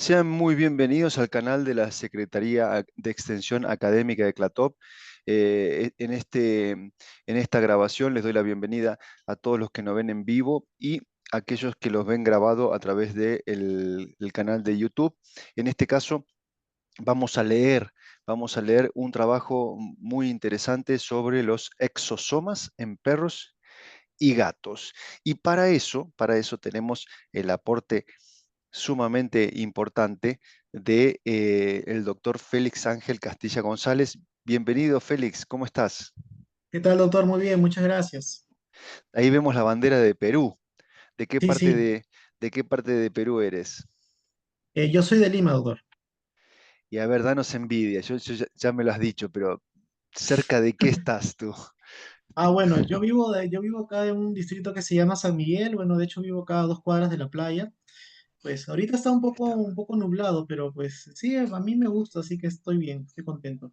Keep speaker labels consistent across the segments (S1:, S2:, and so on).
S1: Sean muy bienvenidos al canal de la Secretaría de Extensión Académica de CLATOP. En esta grabación les doy la bienvenida a todos los que nos ven en vivo y aquellos que los ven grabado a través del el canal de YouTube. En este caso, vamos a leer un trabajo muy interesante sobre los exosomas en perros y gatos. Y para eso tenemos el aporte sumamente importante de el doctor Félix Ángel Castilla González. Bienvenido, Félix, ¿cómo estás?
S2: ¿Qué tal, doctor? Muy bien, muchas gracias.
S1: Ahí vemos la bandera de Perú. ¿De qué
S2: Sí,
S1: parte
S2: sí,
S1: de qué parte de Perú eres?
S2: yo soy de Lima, doctor.
S1: Y a ver, danos envidia. Yo ya me lo has dicho, pero ¿cerca de qué estás tú?
S2: Bueno, yo vivo acá en un distrito que se llama San Miguel. Bueno, de hecho vivo acá a 2 cuadras de la playa. Pues ahorita está
S1: Está.
S2: un poco nublado, pero pues sí, a mí me gusta, así que estoy bien, estoy contento.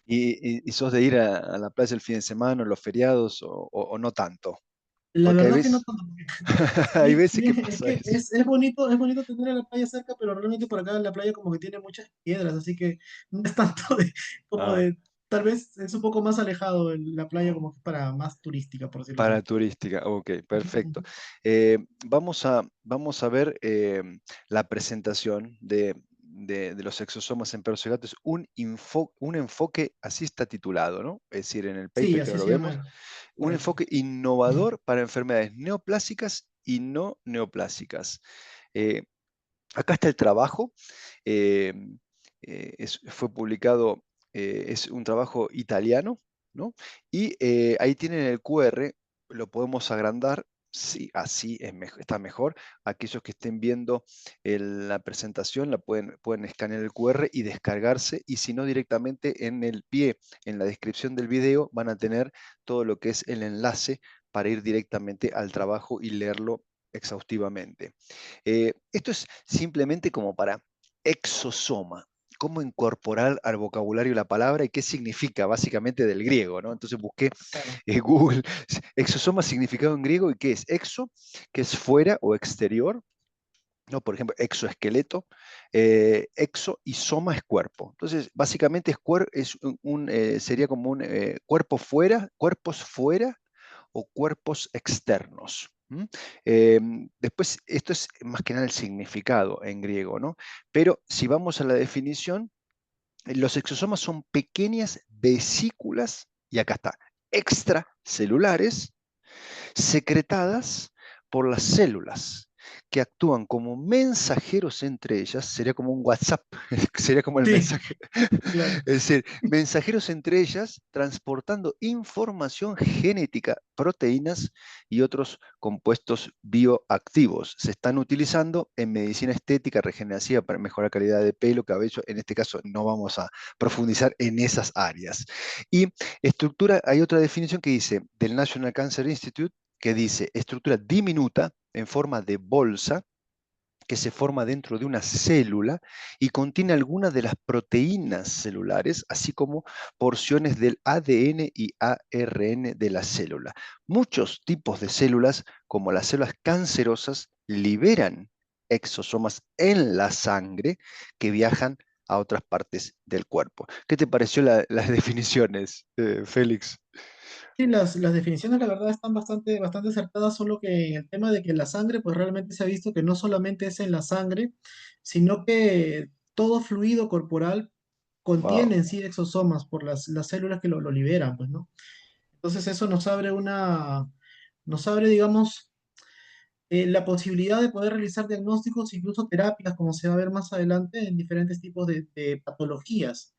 S1: ¿Y sos de ir a la playa el fin de semana, o los feriados, o no tanto?
S2: La
S1: Porque hay
S2: verdad que no
S1: veces,
S2: tanto, porque
S1: hay
S2: sí,
S1: veces
S2: sí,
S1: que
S2: es
S1: pasa
S2: que
S1: eso.
S2: es bonito tener la playa cerca, pero realmente por acá la playa como que tiene muchas piedras, así que no es tanto como
S1: Ah.
S2: tal vez es un poco más alejado la playa como que para más turística, por decirlo así.
S1: Para turística, ok,
S2: Ujú,
S1: perfecto.
S2: ujú.
S1: Vamos a ver la presentación de los exosomas en perros y gatos. Un enfoque, así está titulado, ¿no? Es decir, en el
S2: Sí,
S1: paper que
S2: así
S1: ahora
S2: se
S1: vemos,
S2: llama,
S1: un
S2: correcto.
S1: enfoque innovador para enfermedades neoplásicas y no neoplásicas. Eh, Acá está el trabajo. eh, Fue publicado, es un trabajo italiano, ¿no? Y ahí tienen el QR, lo podemos agrandar. Sí, así está mejor. Aquellos que estén viendo la presentación pueden escanear el QR y descargarse, y si no, directamente en el pie, en la descripción del video, van a tener todo lo que es el enlace para ir directamente al trabajo y leerlo exhaustivamente. Esto es simplemente como para exosoma, cómo incorporar al vocabulario la palabra y qué significa, básicamente del griego, ¿no? Entonces busqué
S2: Claro.
S1: en Google exosoma significado en griego, y qué es exo, que es fuera o exterior, ¿no? Por ejemplo, exoesqueleto, exo, y soma es cuerpo. Entonces, básicamente es sería como un cuerpo fuera, cuerpos fuera o cuerpos externos. ¿M? Después, esto es más que nada el significado en griego, ¿no? Pero si vamos a la definición, los exosomas son pequeñas vesículas, y acá está, extracelulares, secretadas por las células, que actúan como mensajeros entre ellas. Sería como un WhatsApp, sería como el
S2: Sí,
S1: mensaje.
S2: claro.
S1: Es decir, mensajeros entre ellas, transportando información genética, proteínas y otros compuestos bioactivos. Se están utilizando en medicina estética regenerativa para mejorar calidad de pelo, cabello. En este caso no vamos a profundizar en esas áreas. Y estructura, hay otra definición que dice, del National Cancer Institute, que dice estructura diminuta en forma de bolsa, que se forma dentro de una célula y contiene algunas de las proteínas celulares, así como porciones del ADN y ARN de la célula. Muchos tipos de células, como las células cancerosas, liberan exosomas en la sangre que viajan a otras partes del cuerpo. ¿Qué te pareció las definiciones, Félix?
S2: Sí, las definiciones la verdad están bastante acertadas, solo que en el tema de que la sangre, pues realmente se ha visto que no solamente es en la sangre, sino que todo fluido corporal contiene
S1: Wow.
S2: en sí exosomas por las células que lo liberan, pues, ¿no? Entonces eso nos abre, digamos, la posibilidad de poder realizar diagnósticos, incluso terapias, como se va a ver más adelante, en diferentes tipos de patologías,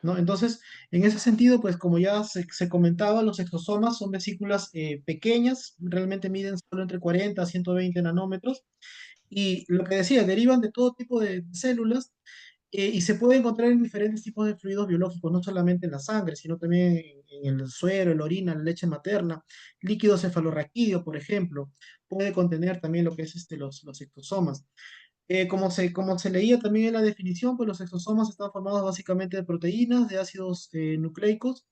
S2: ¿no? Entonces, en ese sentido, pues como ya se comentaba, los exosomas son vesículas pequeñas, realmente miden solo entre 40 a 120 nanómetros, y lo que decía, derivan de todo tipo de células, y se puede encontrar en diferentes tipos de fluidos biológicos, no solamente en la sangre, sino también en el suero, la orina, la leche materna, líquido cefalorraquídeo, por ejemplo, puede contener también lo que es los exosomas. Como se leía también en la definición, pues los exosomas están formados básicamente de proteínas, de ácidos nucleicos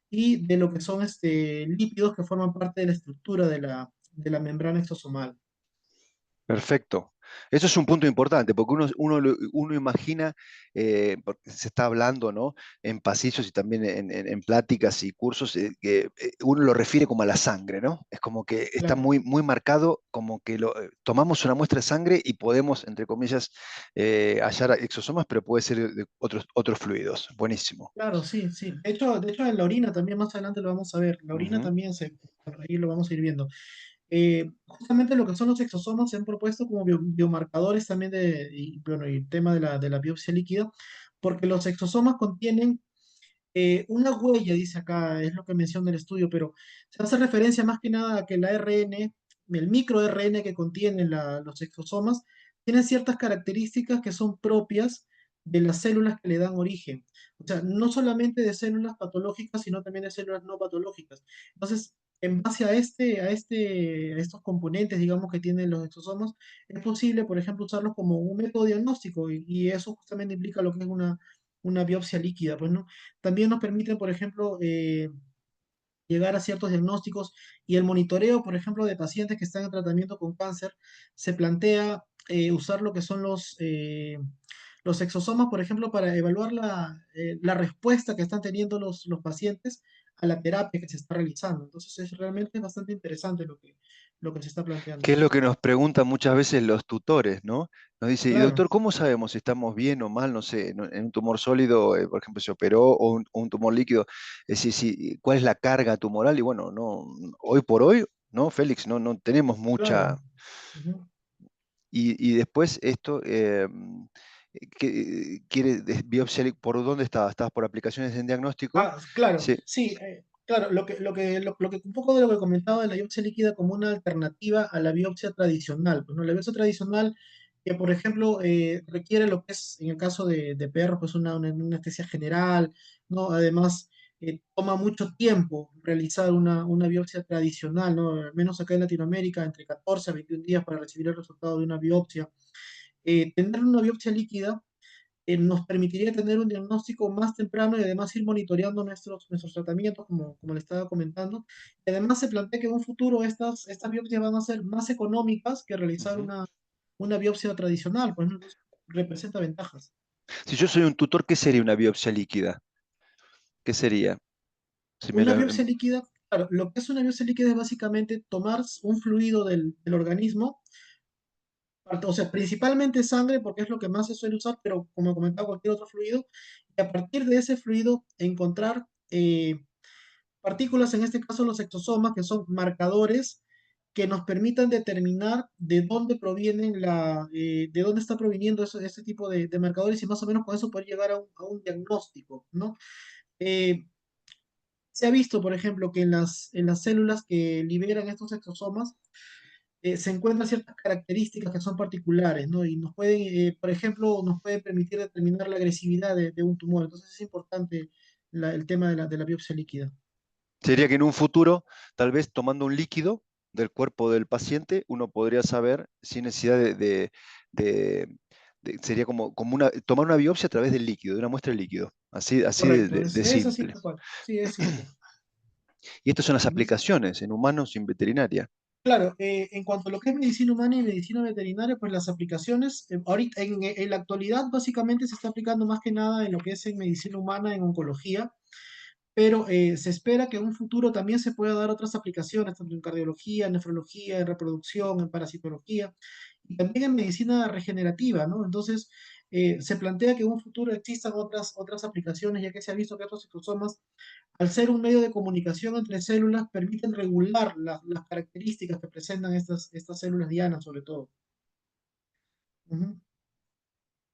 S2: y de lo que son lípidos que forman parte de la estructura de la membrana exosomal.
S1: Perfecto. Eso es un punto importante, porque uno imagina, porque se está hablando, ¿no? En pasillos y también en pláticas y cursos, que uno lo refiere como a la sangre, ¿no? Es como que está
S2: Claro.
S1: muy, muy marcado, como que tomamos una muestra de sangre y podemos, entre comillas, hallar exosomas, pero puede ser de otros fluidos. Buenísimo.
S2: Claro, sí, sí. De hecho, en la orina también más adelante lo vamos a ver. La orina
S1: Ujú.
S2: también ahí lo vamos a ir viendo. Justamente lo que son los exosomas se han propuesto como biomarcadores también y bueno, y el tema de la biopsia líquida, porque los exosomas contienen una huella, dice acá, es lo que menciona el estudio, pero se hace referencia más que nada a que el ARN, el microRN que contienen los exosomas, tiene ciertas características que son propias de las células que le dan origen. O sea, no solamente de células patológicas, sino también de células no patológicas. Entonces, en base a estos componentes, digamos, que tienen los exosomas, es posible, por ejemplo, usarlos como un método diagnóstico y eso justamente implica lo que es una biopsia líquida, pues, ¿no? También nos permiten, por ejemplo, llegar a ciertos diagnósticos y el monitoreo, por ejemplo, de pacientes que están en tratamiento con cáncer, se plantea usar lo que son los exosomas, por ejemplo, para evaluar la respuesta que están teniendo los pacientes a la terapia que se está realizando. Entonces, es realmente bastante interesante lo que se está planteando.
S1: ¿Qué es lo que nos preguntan muchas veces los tutores, ¿no? Nos dice, y
S2: Claro,
S1: doctor, ¿cómo sabemos si estamos bien o mal? No sé, en un tumor sólido, por ejemplo, se operó o un tumor líquido. Es decir, ¿cuál es la carga tumoral? Y bueno, no, hoy por hoy, ¿no, Félix? No tenemos
S2: claro.
S1: mucha.
S2: Ujú.
S1: Y después esto, ¿quiere biopsia? ¿Por dónde estabas? ¿Estabas por aplicaciones en diagnóstico?
S2: Ah, claro,
S1: Sí.
S2: sí, claro, un poco de lo que comentaba de la biopsia líquida como una alternativa a la biopsia tradicional. Pues, ¿no? La biopsia tradicional, que por ejemplo requiere lo que es, en el caso de perros, pues una anestesia general, ¿no? Además, toma mucho tiempo realizar una biopsia tradicional, ¿no? Al menos acá en Latinoamérica, entre 14 a 21 días para recibir el resultado de una biopsia. Tener una biopsia líquida nos permitiría tener un diagnóstico más temprano y además ir monitoreando nuestros tratamientos, como le estaba comentando. Y además se plantea que en un futuro estas biopsias van a ser más económicas que realizar
S1: Ujú.
S2: una biopsia tradicional, pues ¿no? Entonces, representa ventajas.
S1: Si yo soy un tutor, ¿qué sería una biopsia líquida? ¿Qué sería? Si me
S2: Una
S1: lo-
S2: biopsia líquida, claro, lo que es una biopsia líquida es básicamente tomar un fluido del organismo, o sea, principalmente sangre porque es lo que más se suele usar, pero como comentaba, cualquier otro fluido, y a partir de ese fluido encontrar partículas, en este caso los exosomas, que son marcadores que nos permitan determinar de dónde de dónde está proviniendo ese tipo de marcadores y más o menos con eso poder llegar a un diagnóstico, ¿no? Eh, Se ha visto, por ejemplo, que en las células que liberan estos exosomas se encuentran ciertas características que son particulares, ¿no? Y por ejemplo, nos puede permitir determinar la agresividad de un tumor. Entonces es importante el tema de la biopsia líquida.
S1: Sería que en un futuro, tal vez tomando un líquido del cuerpo del paciente, uno podría saber sin necesidad de- sería como tomar una biopsia a través del líquido, de una muestra de líquido, así
S2: Correcto,
S1: de
S2: es así
S1: simple.
S2: tal cual. Sí, es simple.
S1: Y estas son las
S2: Ujú.
S1: aplicaciones en humanos y en veterinaria.
S2: Claro, en cuanto a lo que es medicina humana y medicina veterinaria, pues las aplicaciones, ahorita en la actualidad básicamente se está aplicando más que nada en lo que es en medicina humana, en oncología, pero se espera que en un futuro también se pueda dar otras aplicaciones, tanto en cardiología, en nefrología, en reproducción, en parasitología y también en medicina regenerativa, ¿no? Entonces, se plantea que en un futuro existan otras aplicaciones, ya que se ha visto que estos citosomas, al ser un medio de comunicación entre células, permiten regular las características que presentan estas células dianas, sobre todo. Ujú.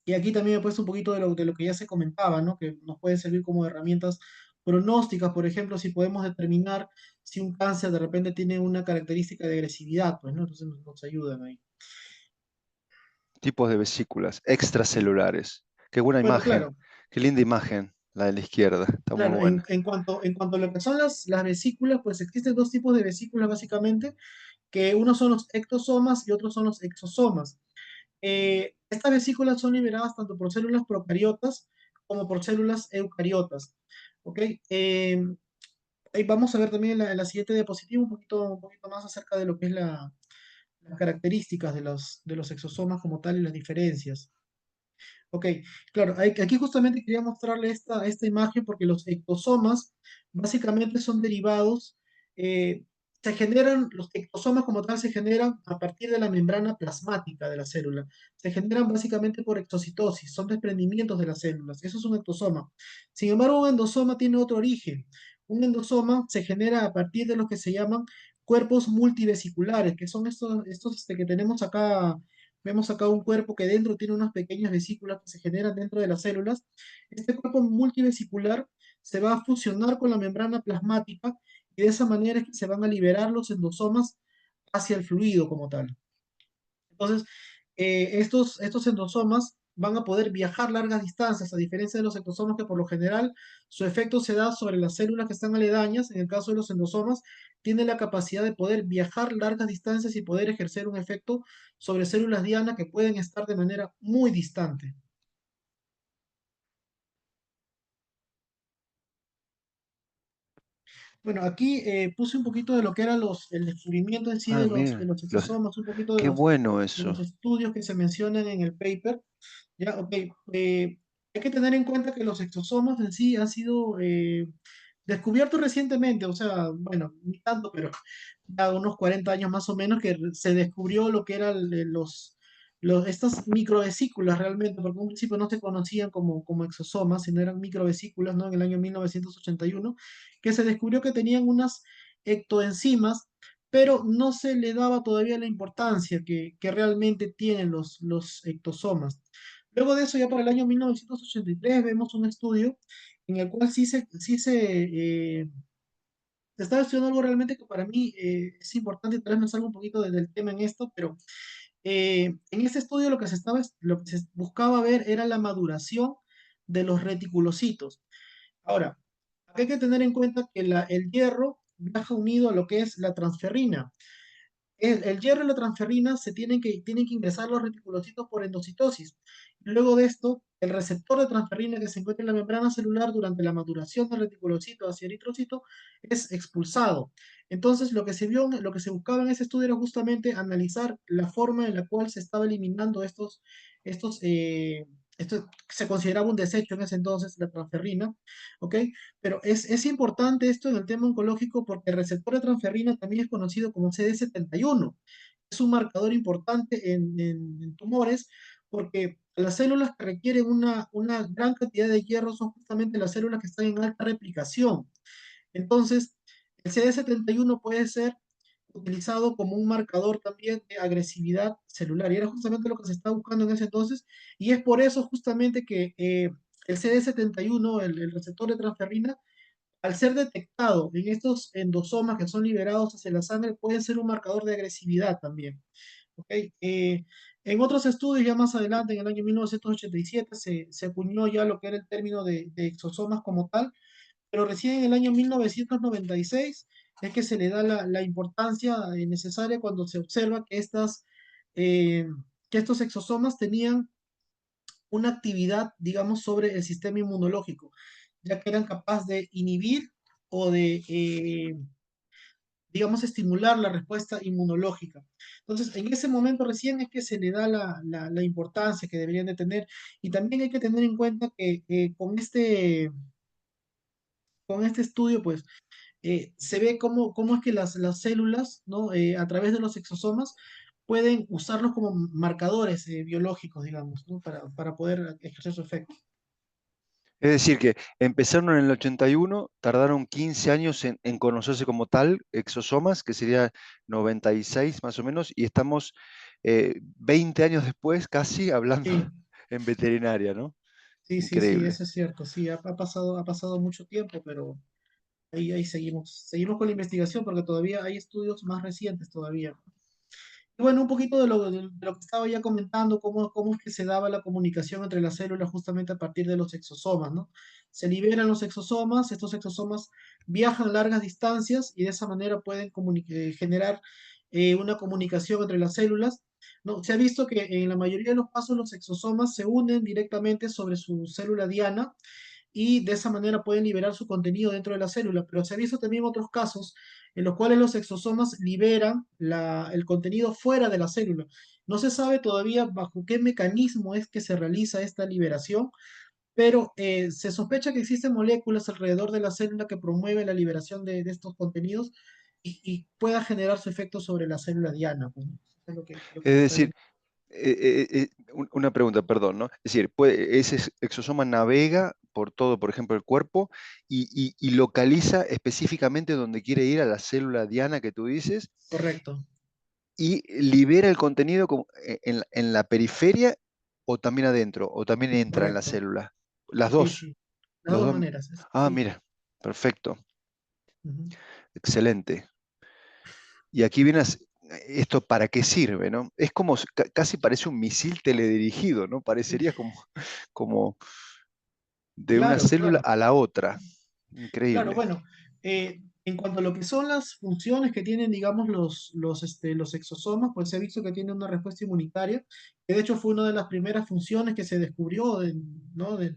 S2: Y aquí también he puesto un poquito de lo que ya se comentaba, ¿no? Que nos pueden servir como herramientas pronósticas, por ejemplo, si podemos determinar si un cáncer de repente tiene una característica de agresividad, pues, ¿no? Entonces nos ayudan ahí.
S1: Tipos de vesículas extracelulares. Qué buena
S2: Bueno,
S1: imagen,
S2: claro,
S1: qué linda imagen, la de la izquierda, está muy
S2: claro, en,
S1: buena.
S2: en cuanto, en cuanto a lo que son las vesículas, pues existen dos tipos de vesículas básicamente, que uno son los ectosomas y otros son los exosomas. Estas vesículas son liberadas tanto por células procariotas como por células eucariotas. ¿Ok? Ahí vamos a ver también en la siguiente diapositiva un poquito más acerca de lo que es las características de los exosomas como tal y las diferencias. Ok, claro, aquí justamente quería mostrarle esta imagen porque los ectosomas básicamente son derivados, eh, los ectosomas como tal se generan a partir de la membrana plasmática de la célula. Se generan básicamente por exocitosis, son desprendimientos de las células. Eso es un ectosoma. Sin embargo, un endosoma tiene otro origen. Un endosoma se genera a partir de lo que se llaman cuerpos multivesiculares, que son estos que tenemos acá. Vemos acá un cuerpo que dentro tiene unas pequeñas vesículas que se generan dentro de las células. Este cuerpo multivesicular se va a fusionar con la membrana plasmática y de esa manera es que se van a liberar los endosomas hacia el fluido como tal. Entonces, estos endosomas van a poder viajar largas distancias, a diferencia de los ectosomas que por lo general su efecto se da sobre las células que están aledañas. En el caso de los endosomas, tiene la capacidad de poder viajar largas distancias y poder ejercer un efecto sobre células diana que pueden estar de manera muy distante. Bueno, aquí puse un poquito de lo que era el descubrimiento en sí
S1: Ah,
S2: de
S1: mira,
S2: los exosomas, un poquito
S1: qué bueno
S2: de los
S1: eso.
S2: estudios que se mencionan en el paper. Ya, ok. Hay que tener en cuenta que los exosomas en sí han sido descubiertos recientemente, o sea, bueno, ni tanto, pero ya unos 40 años más o menos que se descubrió lo que eran estas microvesículas realmente, porque en un principio no se conocían como exosomas, sino eran microvesículas, ¿no? En el año 1981, que se descubrió que tenían unas ectoenzimas, pero no se le daba todavía la importancia que realmente tienen los ectosomas. Luego de eso, ya para el año 1983, vemos un estudio en el cual se estaba estudiando algo realmente que para mí es importante, tal vez me salga un poquito del tema en esto, pero en este estudio lo que se buscaba ver era la maduración de los reticulocitos. Ahora, acá hay que tener en cuenta que el hierro viaja unido a lo que es la transferrina. El hierro y la transferrina tienen que ingresar los reticulocitos por endocitosis. Luego de esto, el receptor de transferrina que se encuentra en la membrana celular durante la maduración del reticulocito hacia eritrocito es expulsado. Entonces, lo que se buscaba en ese estudio era justamente analizar la forma en la cual se estaba eliminando estos, esto se consideraba un desecho en ese entonces, la transferrina, ¿ok? Pero es importante esto en el tema oncológico porque el receptor de transferrina también es conocido como CD71. Es un marcador importante en tumores porque las células que requieren una gran cantidad de hierro son justamente las células que están en alta replicación. Entonces, el CD71 puede ser utilizado como un marcador también de agresividad celular. Y era justamente lo que se estaba buscando en ese entonces. Y es por eso justamente que el CD71, el receptor de transferrina, al ser detectado en estos endosomas que son liberados hacia la sangre, puede ser un marcador de agresividad también. ¿Ok? En otros estudios, ya más adelante, en el año 1987, se acuñó ya lo que era el término de exosomas como tal, pero recién en el año 1996 es que se le da la importancia necesaria cuando se observa eh, que estos exosomas tenían una actividad, digamos, sobre el sistema inmunológico, ya que eran capaces de inhibir o digamos, estimular la respuesta inmunológica. Entonces, en ese momento recién es que se le da la importancia que deberían de tener. Y también hay que tener en cuenta que con este estudio, pues, se ve cómo es que las células, ¿no? A través de los exosomas, pueden usarlos como marcadores biológicos, digamos, ¿no? Para poder ejercer su efecto.
S1: Es decir, que empezaron en el 81, tardaron 15 años en conocerse como tal, exosomas, que sería 96 más o menos, y estamos 20 años después casi hablando
S2: Sí,
S1: en veterinaria, ¿no?
S2: sí,
S1: Increíble.
S2: eso es cierto. Sí, ha pasado mucho tiempo, pero ahí seguimos. Seguimos con la investigación porque todavía hay estudios más recientes todavía. Y bueno, un poquito de lo que estaba ya comentando, cómo es que se daba la comunicación entre las células justamente a partir de los exosomas, ¿no? Se liberan los exosomas, estos exosomas viajan largas distancias y de esa manera pueden generar una comunicación entre las células, ¿no? Se ha visto que en la mayoría de los casos los exosomas se unen directamente sobre su célula diana y de esa manera pueden liberar su contenido dentro de la célula. Pero se ha visto también otros casos en los cuales los exosomas liberan el contenido fuera de la célula. No se sabe todavía bajo qué mecanismo es que se realiza esta liberación, pero se sospecha que existen moléculas alrededor de la célula que promueven la liberación de estos contenidos y pueda generar su efecto sobre la célula diana, pues, ¿no? Eso es lo que
S1: Es
S2: se está
S1: decir,
S2: viendo.
S1: una pregunta, perdón, ¿no? Es decir, ese exosoma navega por todo, por ejemplo, el cuerpo y localiza específicamente donde quiere ir a la célula diana que tú dices
S2: Correcto,
S1: y libera el contenido en la periferia o también adentro, o también entra en la
S2: correcto.
S1: célula. Las
S2: Sí,
S1: dos,
S2: sí. Las
S1: los
S2: dos
S1: dos.
S2: maneras.
S1: Ah,
S2: Sí.
S1: mira, perfecto,
S2: Ujú.
S1: excelente. Y aquí vienes, esto para qué sirve, ¿no? Es como, casi parece un misil teledirigido, ¿no? Parecería como, como de una
S2: Claro,
S1: célula
S2: claro.
S1: a la otra.
S2: Claro,
S1: Increíble.
S2: bueno, en cuanto a lo que son las funciones que tienen, digamos, los exosomas, pues se ha visto que tienen una respuesta inmunitaria, que de hecho fue una de las primeras funciones que se descubrió ¿no? de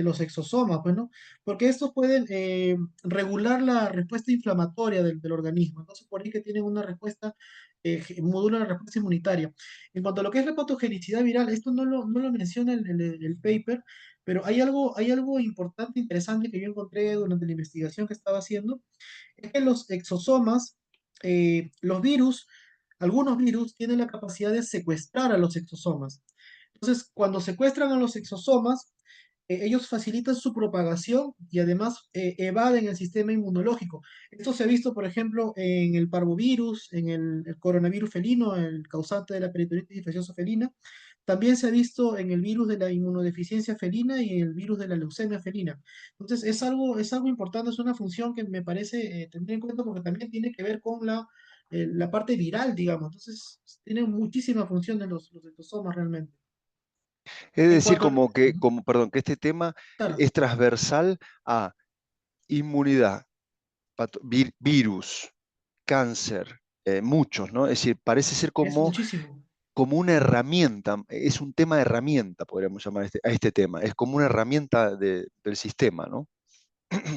S2: los exosomas, pues, ¿no? Porque estos pueden regular la respuesta inflamatoria del organismo, entonces por ahí que tienen una respuesta, modulan la respuesta inmunitaria. En cuanto a lo que es la patogenicidad viral, esto no lo menciona el paper, pero hay algo importante, interesante que yo encontré durante la investigación que estaba haciendo, es que los exosomas, los virus, algunos virus tienen la capacidad de secuestrar a los exosomas. Entonces, cuando secuestran a los exosomas, ellos facilitan su propagación y además evaden el sistema inmunológico. Esto se ha visto, por ejemplo, en el parvovirus, en el coronavirus felino, el causante de la peritonitis infecciosa felina. También se ha visto en el virus de la inmunodeficiencia felina y en el virus de la leucemia felina. Entonces, es algo importante, es una función que me parece tener en cuenta porque también tiene que ver con la parte viral, digamos. Entonces, tienen muchísimas funciones los exosomas realmente.
S1: Es
S2: En
S1: decir,
S2: cuanto al...
S1: como que, como, perdón, que este tema
S2: Claro,
S1: es transversal a inmunidad, virus, cáncer, muchos, ¿no? Es decir, parece ser
S2: es
S1: como,
S2: muchísimo.
S1: como una herramienta, es un tema de herramienta, podríamos llamar a este tema, es como una herramienta del sistema, ¿no?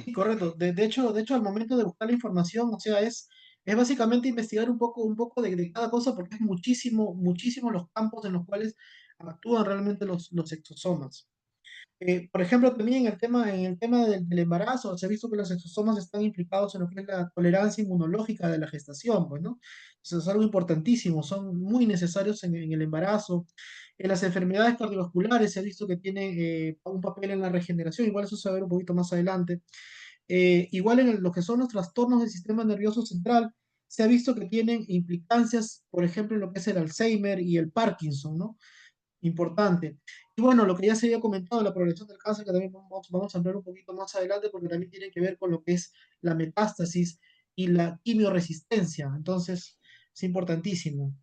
S2: Sí, correcto. De hecho, al momento de buscar la información, o sea, es básicamente investigar un poco de cada cosa porque es muchísimo, muchísimo los campos en los cuales actúan realmente los exosomas. Por ejemplo, también en el tema del embarazo, se ha visto que los exosomas están implicados en lo que es la tolerancia inmunológica de la gestación, pues, ¿no? Eso es algo importantísimo, son muy necesarios en el embarazo. En las enfermedades cardiovasculares se ha visto que tienen un papel en la regeneración, igual eso se va a ver un poquito más adelante. Igual en lo que son los trastornos del sistema nervioso central, se ha visto que tienen implicancias, por ejemplo, en lo que es el Alzheimer y el Parkinson, ¿no? Importante. Y bueno, lo que ya se había comentado, la progresión del cáncer, que también vamos a hablar un poquito más adelante, porque también tiene que ver con lo que es la metástasis y la quimioresistencia. Entonces, es importantísimo.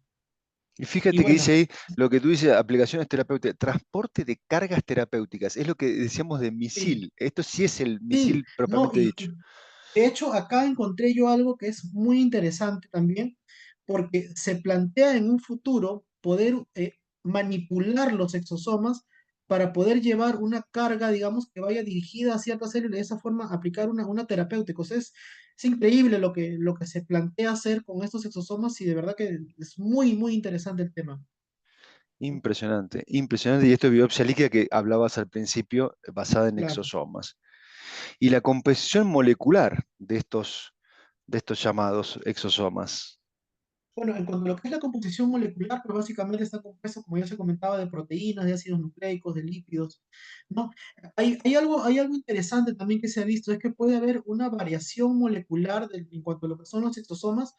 S1: Y
S2: Y
S1: fíjate que dice
S2: bueno,
S1: ahí lo que tú dices, aplicaciones terapéuticas, transporte de cargas terapéuticas, es lo que decíamos de
S2: sí,
S1: misil. Esto sí es el
S2: sí,
S1: misil
S2: no,
S1: propiamente dicho.
S2: y de hecho acá encontré yo algo que es muy interesante también, porque se plantea en un futuro poder manipular los exosomas para poder llevar una carga, digamos, que vaya dirigida a ciertas células y de esa forma aplicar una terapéutica. O sea, es increíble lo que se plantea hacer con estos exosomas y de verdad que es muy, muy interesante el tema.
S1: Impresionante, impresionante. Y esto es biopsia líquida que hablabas al principio, basada en
S2: Claro.
S1: exosomas. Y la composición molecular de estos llamados exosomas.
S2: Bueno, en cuanto a lo que es la composición molecular, pues básicamente está compuesto, como ya se comentaba, de proteínas, de ácidos nucleicos, de lípidos, ¿no? Hay algo interesante también que se ha visto, es que puede haber una variación molecular en cuanto a lo que son los exosomas,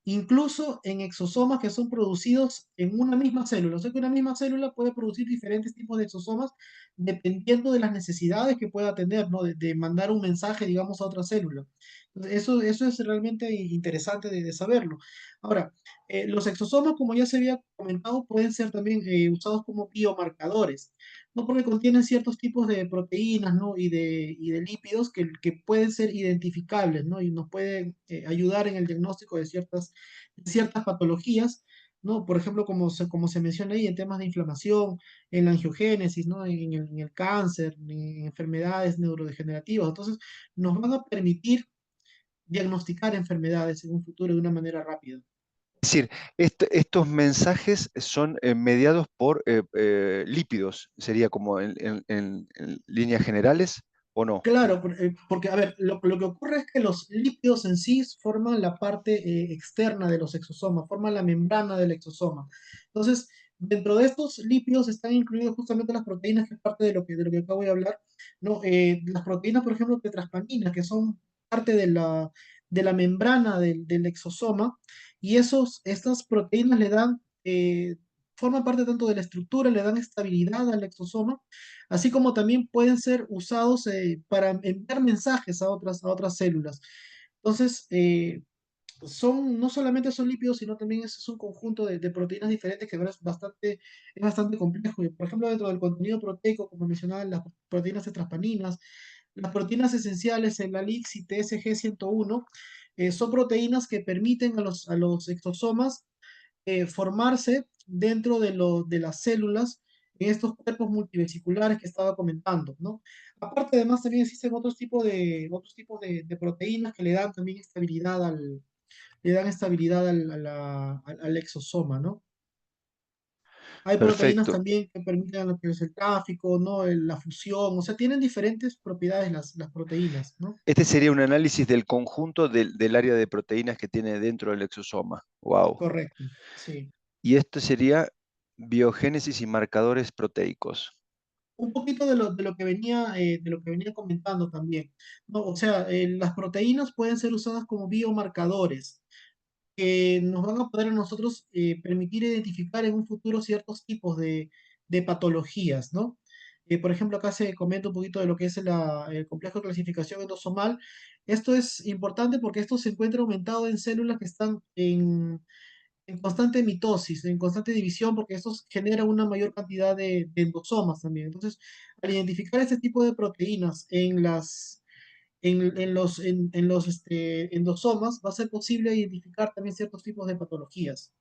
S2: incluso en exosomas que son producidos en una misma célula. O sea que una misma célula puede producir diferentes tipos de exosomas dependiendo de las necesidades que pueda tener, ¿no? De mandar un mensaje, digamos, a otra célula. Entonces, eso es realmente interesante de saberlo. Ahora, los exosomas, como ya se había comentado, pueden ser también usados como biomarcadores, ¿no? Porque contienen ciertos tipos de proteínas, ¿no? Y de lípidos que pueden ser identificables, ¿no? Y nos pueden ayudar en el diagnóstico de ciertas patologías. ¿no? Por ejemplo, como se menciona ahí, en temas de inflamación, en la angiogénesis, ¿no? En el cáncer, en enfermedades neurodegenerativas. Entonces, nos van a permitir diagnosticar enfermedades en un futuro de una manera rápida.
S1: Es decir, estos mensajes son mediados por lípidos, sería como en líneas generales, ¿o no?
S2: Claro, porque, a ver, lo que ocurre es que los lípidos en sí forman la parte externa de los exosomas, forman la membrana del exosoma. Entonces, dentro de estos lípidos están incluidas justamente las proteínas, que es parte de lo que acabo de hablar, ¿no? Las proteínas, por ejemplo, tetraspaninas, que son parte de la membrana del exosoma, y estas proteínas le dan, forman parte tanto de la estructura, le dan estabilidad al exosoma, así como también pueden ser usados para enviar mensajes a otras células. Entonces, no solamente son lípidos, sino también es un conjunto de proteínas diferentes que es bastante complejo. Y, por ejemplo, dentro del contenido proteico, como mencionaba, las proteínas transpanínas, las proteínas esenciales, el ALIX y TSG101, son proteínas que permiten a los exosomas formarse dentro de las células en estos cuerpos multivesiculares que estaba comentando, ¿no? Aparte, además, también existen otros tipos de proteínas que le dan también estabilidad le dan estabilidad al exosoma, ¿no? Hay proteínas
S1: Perfecto.
S2: también que permiten lo que es el tráfico, ¿no? La fusión, o sea, tienen diferentes propiedades las proteínas, ¿no?
S1: Este sería un análisis del conjunto del área de proteínas que tiene dentro del exosoma. Wow.
S2: Correcto, sí.
S1: Y esto sería biogénesis y marcadores proteicos.
S2: Un poquito de lo que venía comentando también, ¿no? O sea, las proteínas pueden ser usadas como biomarcadores que nos van a poder a nosotros permitir identificar en un futuro ciertos tipos de patologías, ¿no? Por ejemplo, acá se comenta un poquito de lo que es el complejo de clasificación endosomal. Esto es importante porque esto se encuentra aumentado en células que están en constante mitosis, en constante división, porque esto genera una mayor cantidad de endosomas también. Entonces, al identificar este tipo de proteínas en los endosomas, va a ser posible identificar también ciertos tipos de patologías.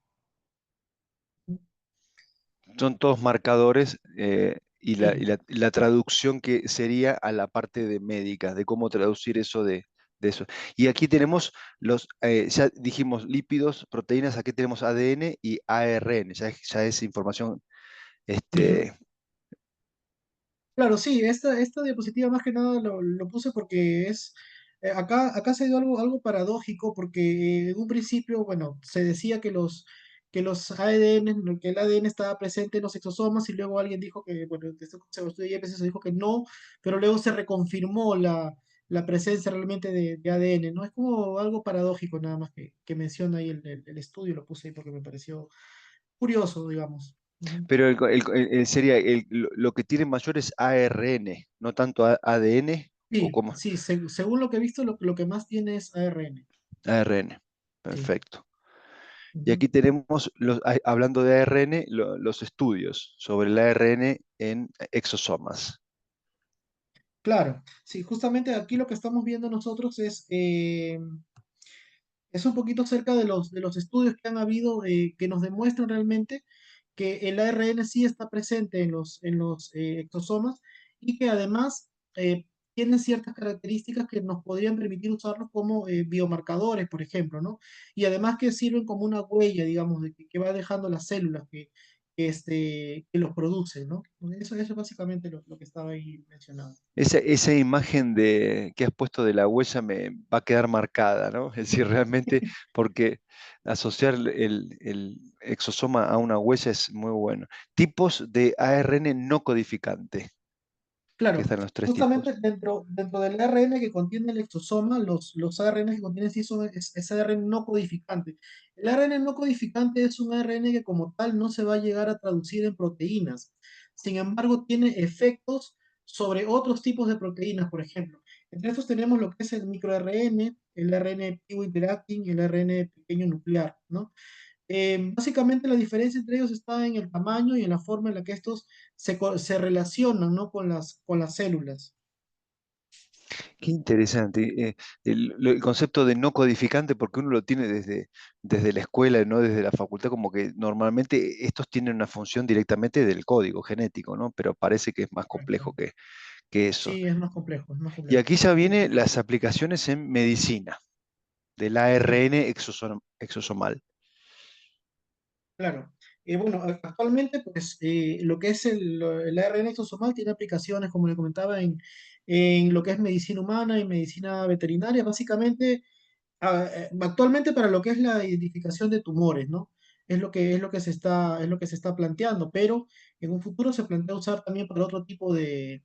S1: Son todos marcadores
S2: Sí.
S1: y la traducción que sería a la parte de médica, de cómo traducir eso de eso. Y aquí tenemos ya dijimos lípidos, proteínas, aquí tenemos ADN y ARN, ya es información,
S2: Ujú.
S1: este,
S2: Claro, sí, esta diapositiva más que nada lo puse porque acá se dio algo paradójico porque en un principio, bueno, se decía que los ADN, que el ADN estaba presente en los exosomas y luego alguien dijo que, bueno, este concepto de IPC se dijo que no, pero luego se reconfirmó la presencia realmente de ADN, ¿no? Es como algo paradójico nada más que menciona ahí el estudio, lo puse ahí porque me pareció curioso, digamos. Ujú.
S1: pero sería lo que tiene mayor es ARN, no tanto ADN o
S2: Sí,
S1: como
S2: sí, según lo que he visto, lo que más tiene es ARN.
S1: ARN.
S2: Sí.
S1: Perfecto. Y
S2: Ujú.
S1: aquí tenemos, hablando de ARN, los estudios sobre el ARN en exosomas.
S2: Claro, sí, justamente aquí lo que estamos viendo nosotros es un poquito acerca de los estudios que han habido que nos demuestran realmente que el ARN sí está presente en los exosomas y que además tiene ciertas características que nos podrían permitir usarlos como biomarcadores, por ejemplo, ¿no? Y además que sirven como una huella, digamos, que va dejando las células que los producen, ¿no? Eso es básicamente lo que estaba ahí mencionado.
S1: Esa imagen que has puesto de la huella me va a quedar marcada, ¿no? Es decir, realmente, porque asociar el exosoma a una huella es muy bueno. Tipos de ARN no codificante, que
S2: Claro,
S1: están los tres
S2: justamente
S1: tipos.
S2: dentro del ARN que contiene el exosoma, los ARN que contienen sí es ARN no codificante. El ARN no codificante es un ARN que como tal no se va a llegar a traducir en proteínas. Sin embargo, tiene efectos sobre otros tipos de proteínas, por ejemplo. Entre estos tenemos lo que es el microRN, el ARN Pivo Interacting y el ARN pequeño nuclear, ¿no? Básicamente la diferencia entre ellos está en el tamaño y en la forma en la que estos se relacionan, ¿no? Con con las células.
S1: Qué interesante. El concepto de no codificante, porque uno lo tiene desde la escuela, no desde la facultad, como que normalmente estos tienen una función directamente del código genético, ¿no? Pero parece que es más complejo
S2: Correcto.
S1: que eso.
S2: Sí, es más complejo, es más
S1: Y
S2: complejo.
S1: aquí ya vienen las aplicaciones en medicina del
S2: Ujú.
S1: ARN exosomal.
S2: Claro. Bueno, actualmente, pues, lo que es el ARN exosomal tiene aplicaciones, como le comentaba, en lo que es medicina humana y medicina veterinaria, básicamente, actualmente para lo que es la identificación de tumores, ¿no? Es lo que se está planteando, pero en un futuro se plantea usar también para otro tipo de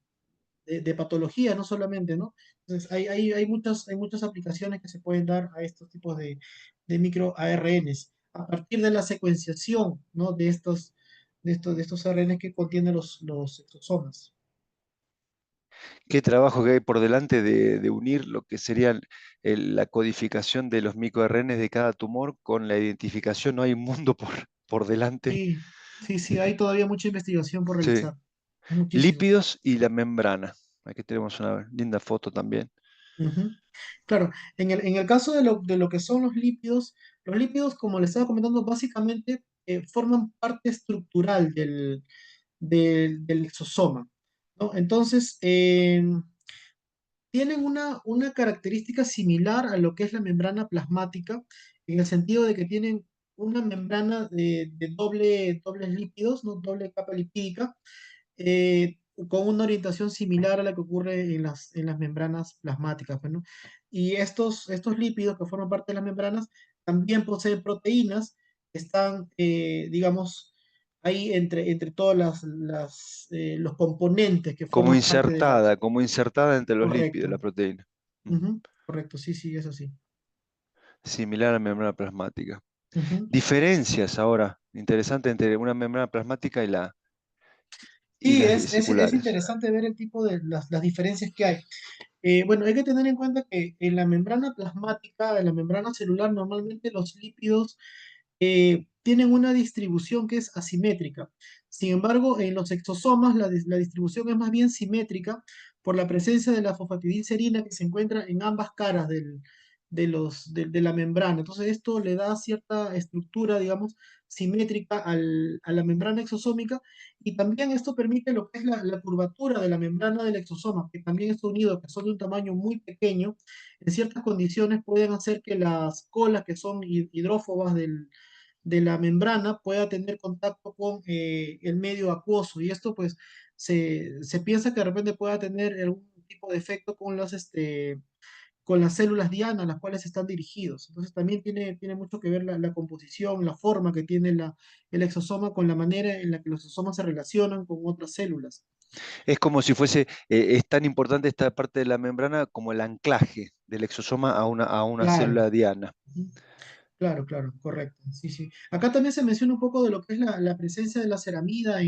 S2: patología, no solamente, ¿no? Entonces, hay muchas aplicaciones que se pueden dar a estos tipos de micro ARNs a partir de la secuenciación, ¿no? De estos ARNs que contienen los exosomas.
S1: Qué trabajo que hay por delante de unir lo que sería la codificación de los microRNAs de cada tumor con la identificación. No hay un mundo por delante.
S2: Sí, sí, sí, hay todavía mucha investigación por
S1: Sí.
S2: realizar. Muchísimo.
S1: Lípidos y la membrana. Aquí tenemos una linda foto también.
S2: Ujú. Claro, en el caso de lo que son los lípidos, como les estaba comentando, básicamente forman parte estructural del exosoma, ¿no? Entonces, tienen una característica similar a lo que es la membrana plasmática, en el sentido de que tienen una membrana de dobles lípidos, ¿no? Doble capa lipídica, con una orientación similar a la que ocurre en las membranas plasmáticas, pues, ¿no? Y estos lípidos que forman parte de las membranas también poseen proteínas que están, digamos, ahí entre todos los componentes que forman parte de la...
S1: Como insertada entre los lípidos,
S2: Correcto.
S1: la proteína. Mm.
S2: Ujú, correcto, sí, sí, es así.
S1: Similar a la membrana plasmática.
S2: Ujú.
S1: Diferencias ahora, interesante entre una membrana plasmática y
S2: Sí,
S1: las
S2: es
S1: vesiculares.
S2: interesante ver el tipo de las diferencias que hay. Bueno, hay que tener en cuenta que en la membrana plasmática, en la membrana celular, normalmente los lípidos tienen una distribución que es asimétrica. Sin embargo, en los exosomas la distribución es más bien simétrica por la presencia de la fosfatidilcerina que se encuentra en ambas caras de la membrana. Entonces, esto le da cierta estructura, digamos, simétrica a la membrana exosómica y también esto permite lo que es la curvatura de la membrana del exosoma, que también estos unidos, que son de un tamaño muy pequeño, en ciertas condiciones pueden hacer que las colas, que son hidrófobas de la membrana, pueda tener contacto con el medio acuoso. Y esto, pues, se piensa que de repente pueda tener algún tipo de efecto con las células diana a las cuales están dirigidos. Entonces también tiene mucho que ver la composición, la forma que tiene el exosoma con la manera en la que los exosomas se relacionan con otras células.
S1: Es como si fuese, es tan importante esta parte de la membrana como el anclaje del exosoma a una
S2: Claro.
S1: célula diana.
S2: Ujú. Claro, claro, correcto. Sí, sí. Acá también se menciona un poco de lo que es la presencia de la ceramida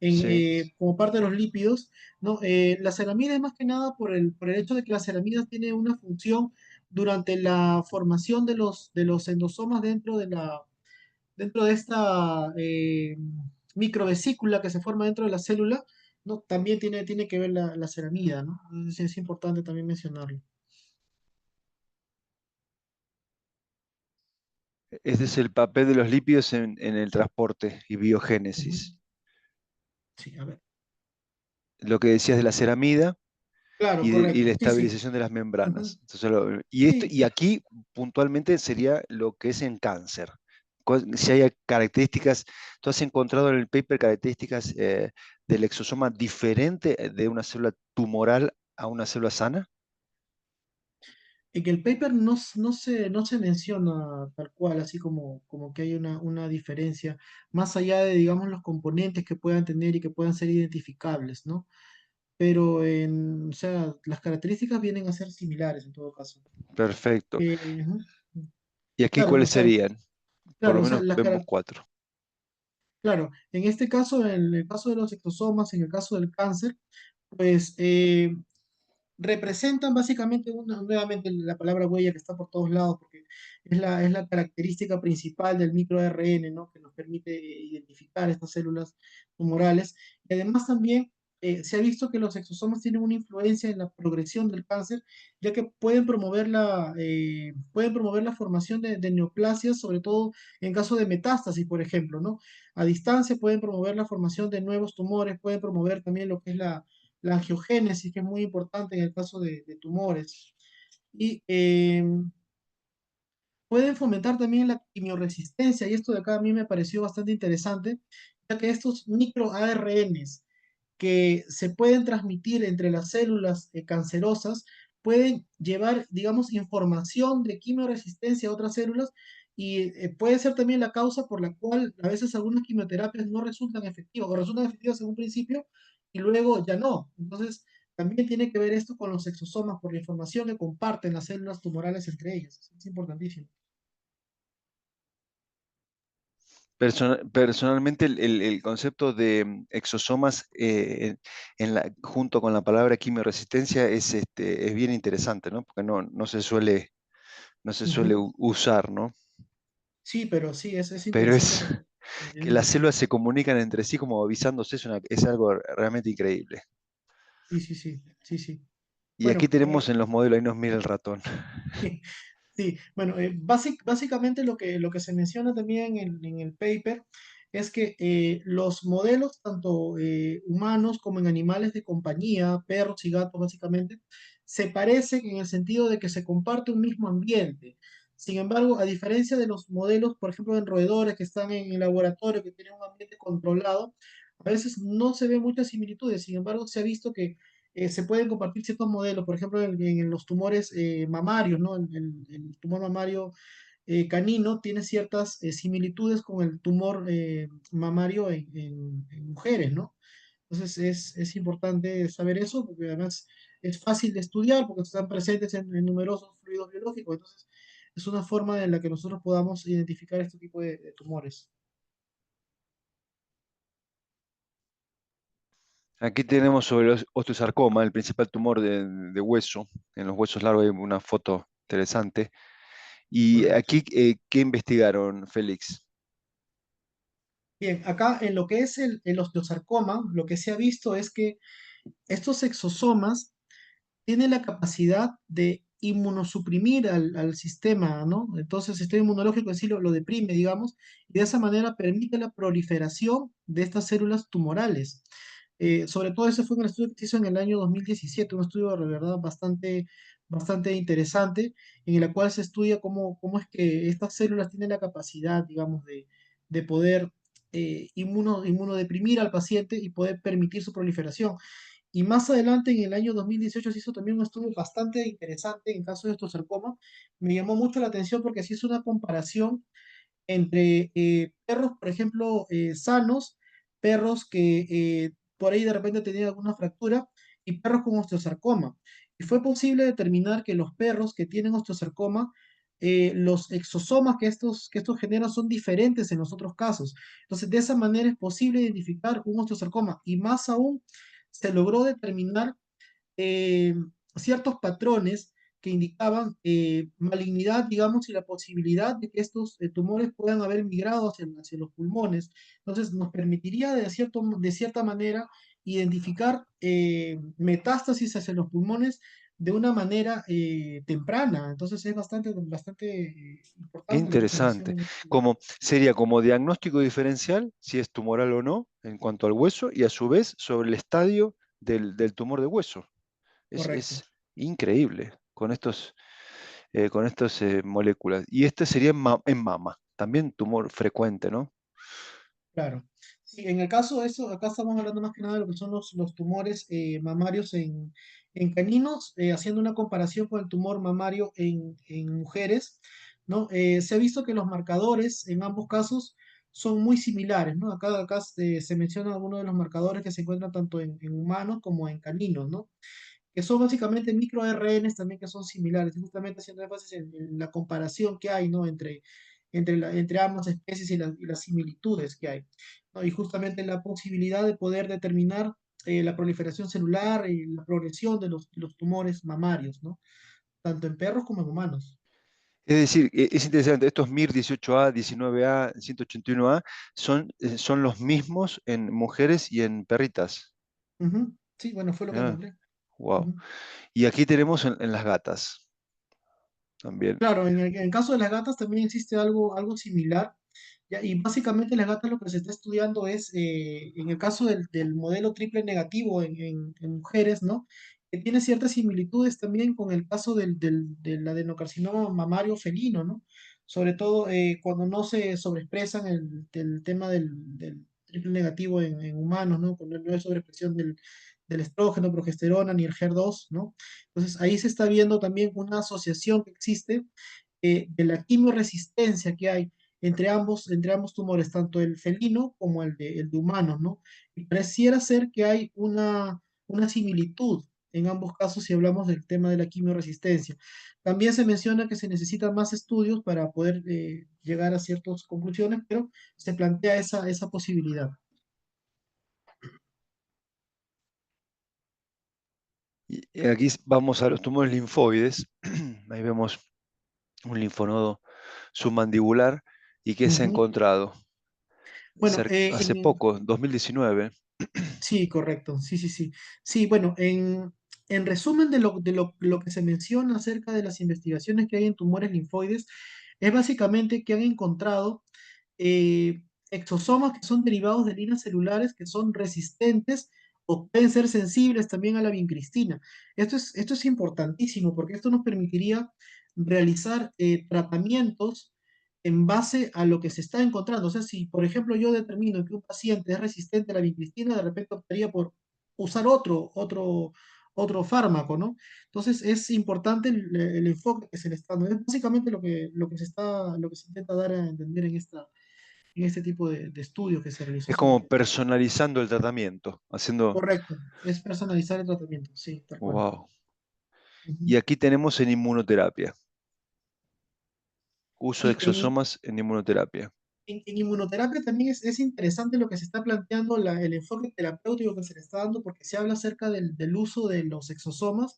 S1: Sí.
S2: como parte de los lípidos, ¿no? La ceramida es más que nada por el hecho de que la ceramida tiene una función durante la formación de los endosomas dentro de esta microvesícula que se forma dentro de la célula, ¿no? También tiene que ver la ceramida, ¿no? Entonces es importante también mencionarlo.
S1: Ese es el papel de los lípidos en el transporte y
S2: Ujú.
S1: biogénesis.
S2: Sí, a ver.
S1: Lo que decías de la ceramida
S2: Claro,
S1: y la
S2: correcto. Sí, sí.
S1: estabilización de las
S2: Ujú.
S1: membranas. Entonces,
S2: Sí,
S1: y aquí puntualmente sería lo que es en cáncer. Si hay características, ¿tú has encontrado en el paper características del exosoma diferente de una célula tumoral a una célula sana?
S2: en que el paper no se menciona tal cual, así como que hay una diferencia, más allá de, digamos, los componentes que puedan tener y que puedan ser identificables, ¿no? Pero, o sea, las características vienen a ser similares en todo caso.
S1: Perfecto.
S2: Ujú.
S1: ¿Y aquí
S2: Claro, o
S1: cuáles
S2: sea,
S1: serían? Por
S2: claro,
S1: lo
S2: o sea,
S1: menos vemos cuatro.
S2: claro, en este caso, en el caso de los exosomas, en el caso del cáncer, pues representan básicamente nuevamente la palabra huella que está por todos lados, porque es la característica principal del microRN, ¿no? Que nos permite identificar estas células tumorales. Y además también se ha visto que los exosomas tienen una influencia en la progresión del cáncer, ya que pueden promover la formación de neoplasias, sobre todo en caso de metástasis, por ejemplo, ¿no? A distancia pueden promover la formación de nuevos tumores, pueden promover también lo que es la angiogénesis, que es muy importante en el caso de tumores. Y pueden fomentar también la quimioresistencia, y esto de acá a mí me pareció bastante interesante, ya que estos microARNs que se pueden transmitir entre las células cancerosas pueden llevar, digamos, información de quimioresistencia a otras células y puede ser también la causa por la cual a veces algunas quimioterapias no resultan efectivas o resultan efectivas en un principio y luego ya no. Entonces, también tiene que ver esto con los exosomas por la información que comparten las células tumorales entre ellas. Es importantísimo.
S1: Personalmente, el concepto de exosomas junto con la palabra quimioresistencia es bien interesante, ¿no? Porque no se suele
S2: Ujú.
S1: usar, ¿no?
S2: Sí, pero sí, es
S1: Pero
S2: interesante
S1: es
S2: porque es
S1: que las
S2: interesante.
S1: células se comunican entre sí como avisándose, es algo realmente increíble.
S2: Sí, sí, sí, sí, sí.
S1: Y aquí
S2: Bueno,
S1: tenemos en los modelos, ahí nos mira el ratón.
S2: sí, bueno, básicamente lo que se menciona también en el paper es que los modelos, tanto humanos como en animales de compañía, perros y gatos básicamente, se parecen en el sentido de que se comparte un mismo ambiente. Sin embargo, a diferencia de los modelos, por ejemplo, en roedores que están en el laboratorio, que tienen un ambiente controlado, a veces no se ven muchas similitudes. Sin embargo, se ha visto que se pueden compartir ciertos modelos, por ejemplo, en los tumores mamarios, ¿no? El tumor mamario canino tiene ciertas similitudes con el tumor mamario en mujeres, ¿no? Entonces es importante saber eso, porque además es fácil de estudiar, porque están presentes en numerosos fluidos biológicos, entonces es una forma en la que nosotros podamos identificar este tipo de tumores.
S1: Aquí tenemos sobre el osteosarcoma, el principal tumor de hueso. En los huesos largos hay una foto interesante. Y
S2: Correcto.
S1: aquí, ¿qué investigaron, Félix?
S2: Bien, acá en lo que es el osteosarcoma, lo que se ha visto es que estos exosomas tiene la capacidad de inmunosuprimir al sistema, ¿no? Entonces el sistema inmunológico en sí lo deprime, digamos, y de esa manera permite la proliferación de estas células tumorales. Sobre todo ese fue un estudio que se hizo en el año 2017, un estudio de verdad bastante interesante, en el cual se estudia cómo es que estas células tienen la capacidad, digamos, de poder inmunodeprimir al paciente y poder permitir su proliferación. Y más adelante, en el año 2018, se hizo también un estudio bastante interesante en caso de osteosarcoma. Me llamó mucho la atención porque se hizo una comparación entre perros, por ejemplo, sanos, perros que por ahí de repente tenían alguna fractura, y perros con osteosarcoma. Y fue posible determinar que los perros que tienen osteosarcoma, los exosomas que estos generan son diferentes en los otros casos. Entonces, de esa manera es posible identificar un osteosarcoma. Y más aún, se logró determinar eh, ciertos patrones que indicaban malignidad, digamos, y la posibilidad de que estos tumores puedan haber migrado hacia los pulmones. Entonces, nos permitiría de cierta manera identificar metástasis hacia los pulmones de una manera temprana. Entonces, es bastante
S1: Qué
S2: importante lo que se menciona
S1: interesante.
S2: en este estudio.
S1: Sería como diagnóstico diferencial, si es tumoral o no, en cuanto al hueso, y a su vez sobre el estadio del tumor de hueso.
S2: Correcto.
S1: Es increíble con estas moléculas. Y este sería en mama, también tumor frecuente, ¿no?
S2: Claro. Sí, en el caso de eso, acá estamos hablando más que nada de lo que son los tumores mamarios en caninos, haciendo una comparación con el tumor mamario en mujeres, ¿no? Se ha visto que los marcadores en ambos casos son muy similares, ¿no? Acá se menciona algunos de los marcadores que se encuentran tanto en humanos como en caninos, ¿no? Que son básicamente microRNs también que son similares, y justamente haciendo énfasis en la comparación que hay, ¿no? Entre ambas especies y las similitudes que hay, ¿no? Y justamente la posibilidad de poder determinar la proliferación celular y la progresión de los tumores mamarios, ¿no? Tanto en perros como en humanos.
S1: Es decir, es interesante, estos MIR18A, 19A, 181A son los mismos en mujeres y en perritas.
S2: Ujú. Sí, bueno, fue lo que encontré.
S1: Wow.
S2: Ujú.
S1: Y aquí tenemos en las gatas también.
S2: Claro, en el caso de las gatas también existe algo similar. Ya, y básicamente las gatas lo que se está estudiando es, en el caso del modelo triple negativo en mujeres, ¿no? Que tiene ciertas similitudes también con el caso del adenocarcinoma mamario felino, ¿no? Sobre todo cuando no se sobreexpresan el tema del triple negativo en humanos, ¿no? Cuando no hay sobreexpresión del estrógeno, progesterona ni el HER2, ¿no? Entonces ahí se está viendo también una asociación que existe de la quimioresistencia que hay entre ambos tumores, tanto el felino como el de humanos, ¿no? Y pareciera ser que hay una similitud en ambos casos si hablamos del tema de la quimioresistencia. También se menciona que se necesitan más estudios para poder llegar a ciertas conclusiones, pero se plantea esa posibilidad.
S1: Y aquí vamos a los tumores linfoides. Ahí vemos un linfonodo submandibular. ¿Y qué se ha
S2: Ujú.
S1: encontrado?
S2: Bueno,
S1: Hace poco, 2019.
S2: sí, correcto, sí, sí, sí. Sí, bueno, en resumen lo que se menciona acerca de las investigaciones que hay en tumores linfoides, es básicamente que han encontrado exosomas que son derivados de líneas celulares que son resistentes o pueden ser sensibles también a la vincristina. Esto es importantísimo porque esto nos permitiría realizar tratamientos en base a lo que se está encontrando. O sea, si por ejemplo yo determino que un paciente es resistente a la vincristina, de repente optaría por usar otro fármaco, ¿no? Entonces es importante el enfoque que se le está dando. Es básicamente lo que se intenta dar a entender en este tipo de estudios que se realizó
S1: Es
S2: sobre
S1: como
S2: este tema.
S1: personalizando el tratamiento, haciendo,
S2: Correcto, es personalizar el tratamiento, sí, tal cual.
S1: wow.
S2: Ujú.
S1: Y aquí tenemos en inmunoterapia, uso de
S2: Sí,
S1: exosomas en inmunoterapia.
S2: en inmunoterapia también es interesante lo que se está planteando, el enfoque terapéutico que se le está dando, porque se habla acerca del uso de los exosomas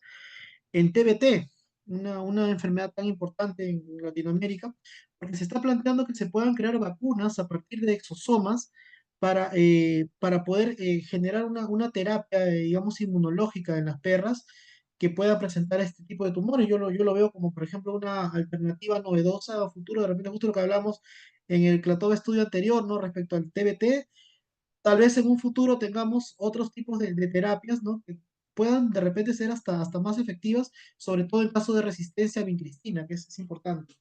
S2: en TBT, una enfermedad tan importante en Latinoamérica, porque se está planteando que se puedan crear vacunas a partir de exosomas para poder generar una terapia, digamos, inmunológica en las perras que pueda presentar este tipo de tumores. Yo lo veo como, por ejemplo, una alternativa novedosa a futuro, de repente justo lo que hablamos en el Clatoba estudio anterior, ¿no? Respecto al TBT, tal vez en un futuro tengamos otros tipos de terapias, ¿no? Que puedan de repente ser hasta más efectivas, sobre todo en caso de resistencia a vincristina, que es importante.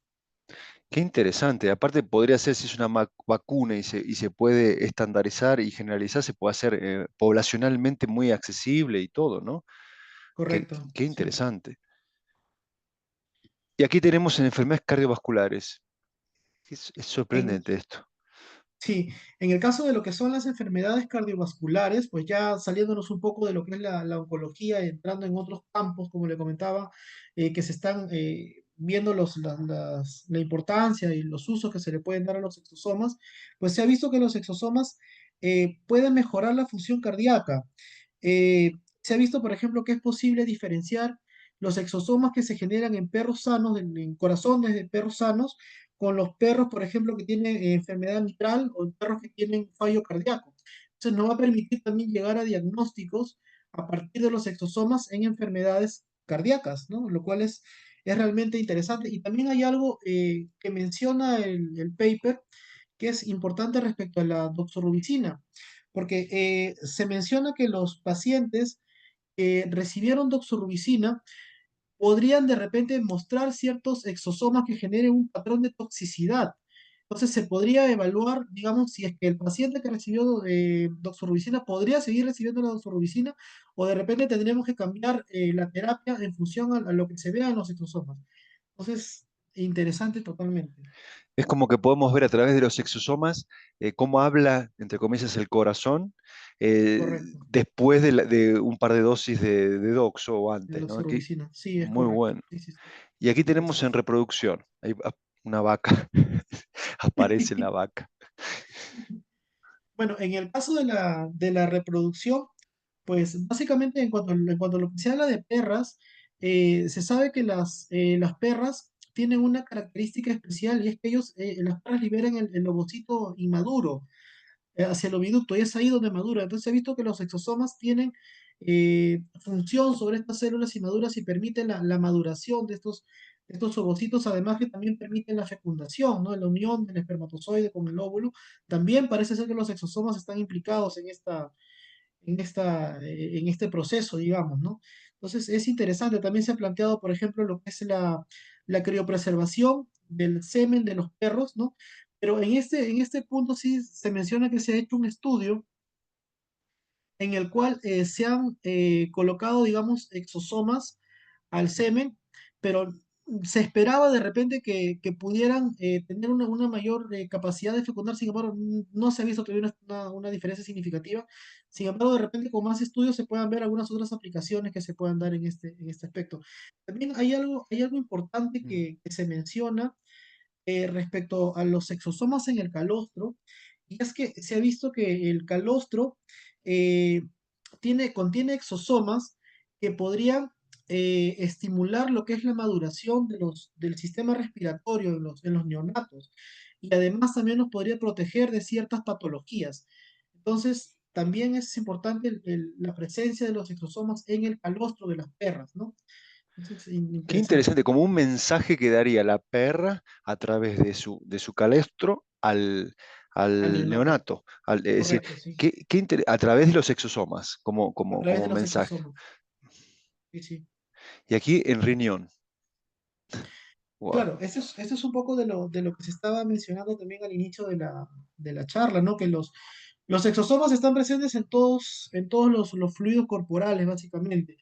S1: Qué interesante. Aparte, podría ser si es una vacuna y se puede estandarizar y generalizar, se puede hacer poblacionalmente muy accesible y todo, ¿no?
S2: Correcto,
S1: Qué
S2: sí.
S1: interesante. Y aquí tenemos en enfermedades cardiovasculares. Es
S2: En,
S1: sorprendente esto.
S2: Sí, en el caso de lo que son las enfermedades cardiovasculares, pues ya saliéndonos un poco de lo que es la oncología, entrando en otros campos, como le comentaba, que se están viendo la importancia y los usos que se le pueden dar a los exosomas, pues se ha visto que los exosomas pueden mejorar la función cardíaca. Se ha visto, por ejemplo, que es posible diferenciar los exosomas que se generan en perros sanos, en corazones de perros sanos, con los perros, por ejemplo, que tienen enfermedad mitral o perros que tienen fallo cardíaco. Entonces, nos va a permitir también llegar a diagnósticos a partir de los exosomas en enfermedades cardíacas, ¿no? Lo cual es realmente interesante. Y también hay algo que menciona el paper que es importante respecto a la doxorubicina, porque se menciona que los pacientes que recibieron doxorubicina podrían de repente mostrar ciertos exosomas que generen un patrón de toxicidad. Entonces se podría evaluar, digamos, si es que el paciente que recibió doxorubicina podría seguir recibiendo la doxorubicina o de repente tendríamos que cambiar la terapia en función a lo que se vea en los exosomas. Entonces, interesante totalmente.
S1: Es como que podemos ver a través de los exosomas cómo habla, entre comillas, el corazón
S2: Correcto.
S1: después de un par de dosis de doxo o
S2: De
S1: antes, ¿no?
S2: doxorubicina. Sí, es
S1: Muy
S2: correcto.
S1: bueno.
S2: Sí, sí, sí.
S1: Y aquí tenemos en
S2: Interesante.
S1: reproducción, hay una vaca, aparece en la vaca.
S2: Bueno, en el caso de la reproducción, pues básicamente en cuanto a lo que se habla de perras, se sabe que las perras tienen una característica especial y es que las perras liberan el ovocito inmaduro. hacia el oviducto, y es ahí donde madura. Entonces se ha visto que los exosomas tienen función sobre estas células inmaduras y permiten la maduración de estos ovocitos, además que también permiten la fecundación, ¿no? La unión del espermatozoide con el óvulo. También parece ser que los exosomas están implicados en este proceso, digamos, ¿no? Entonces es interesante. También se ha planteado, por ejemplo, lo que es la criopreservación del semen de los perros, ¿no? Pero en este punto sí se menciona que se ha hecho un estudio en el cual se han colocado, digamos, exosomas al semen, pero se esperaba de repente que pudieran tener una mayor capacidad de fecundar. Sin embargo, no se ha visto todavía una diferencia significativa. Sin embargo, de repente con más estudios se puedan ver algunas otras aplicaciones que se puedan dar en este aspecto. También hay algo importante
S1: Mm.
S2: que se menciona respecto a los exosomas en el calostro, y es que se ha visto que el calostro eh, contiene exosomas que podrían estimular lo que es la maduración del sistema respiratorio en los neonatos, y además también nos podría proteger de ciertas patologías. Entonces, también es importante la presencia de los exosomas en el calostro de las perras, ¿no? Entonces,
S1: Qué
S2: interesante.
S1: interesante, como un mensaje que daría la perra a través de su calestro
S2: Al
S1: al
S2: neonato,
S1: neonato. Es decir,
S2: correcto, sí.
S1: a través de los exosomas,
S2: A través
S1: como
S2: de los
S1: mensaje.
S2: exosomas. Sí, sí.
S1: Y aquí en riñón. Wow.
S2: Claro, eso es un poco de lo que se estaba mencionando también al inicio de la charla, ¿no? Que los exosomas están presentes en todos los fluidos corporales, básicamente.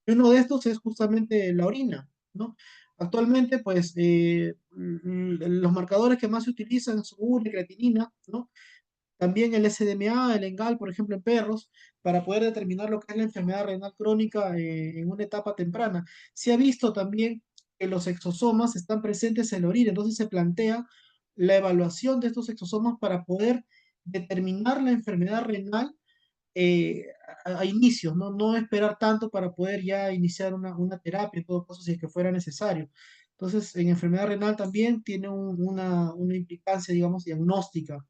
S2: Y uno de estos es justamente la orina, ¿no? Actualmente, pues, los marcadores que más se utilizan son urea y creatinina, ¿no? También el SDMA, el ENGAL, por ejemplo, en perros, para poder determinar lo que es la enfermedad renal crónica en una etapa temprana. Se ha visto también que los exosomas están presentes en la orina, entonces se plantea la evaluación de estos exosomas para poder determinar la enfermedad renal a inicios, ¿no? No esperar tanto para poder ya iniciar una terapia, en todo caso, si es que fuera necesario. Entonces, en enfermedad renal también tiene una implicancia, digamos, diagnóstica.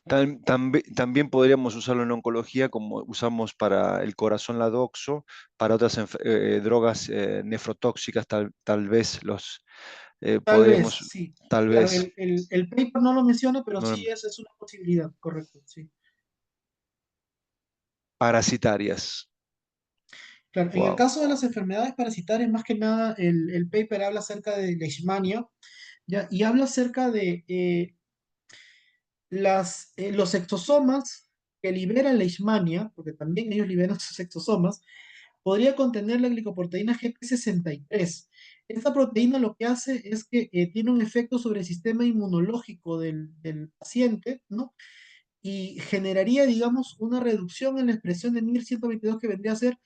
S1: También podríamos usarlo en oncología como usamos para el corazón la doxo, para otras drogas nefrotóxicas, tal vez
S2: Tal vez,
S1: podríamos,
S2: sí.
S1: tal
S2: Claro,
S1: vez,
S2: el paper no lo menciona, pero
S1: no,
S2: sí es una posibilidad, correcto, sí.
S1: parasitarias.
S2: Claro, en el
S1: Wow.
S2: caso de las enfermedades parasitarias, más que nada, el paper habla acerca de leishmania, ¿ya? Y habla acerca de los exosomas que liberan leishmania, porque también ellos liberan sus exosomas, podría contener la glicoproteína GP63. Esta proteína lo que hace es que tiene un efecto sobre el sistema inmunológico del paciente, ¿no? Y generaría, digamos, una reducción en la expresión de 1122 que vendría a ser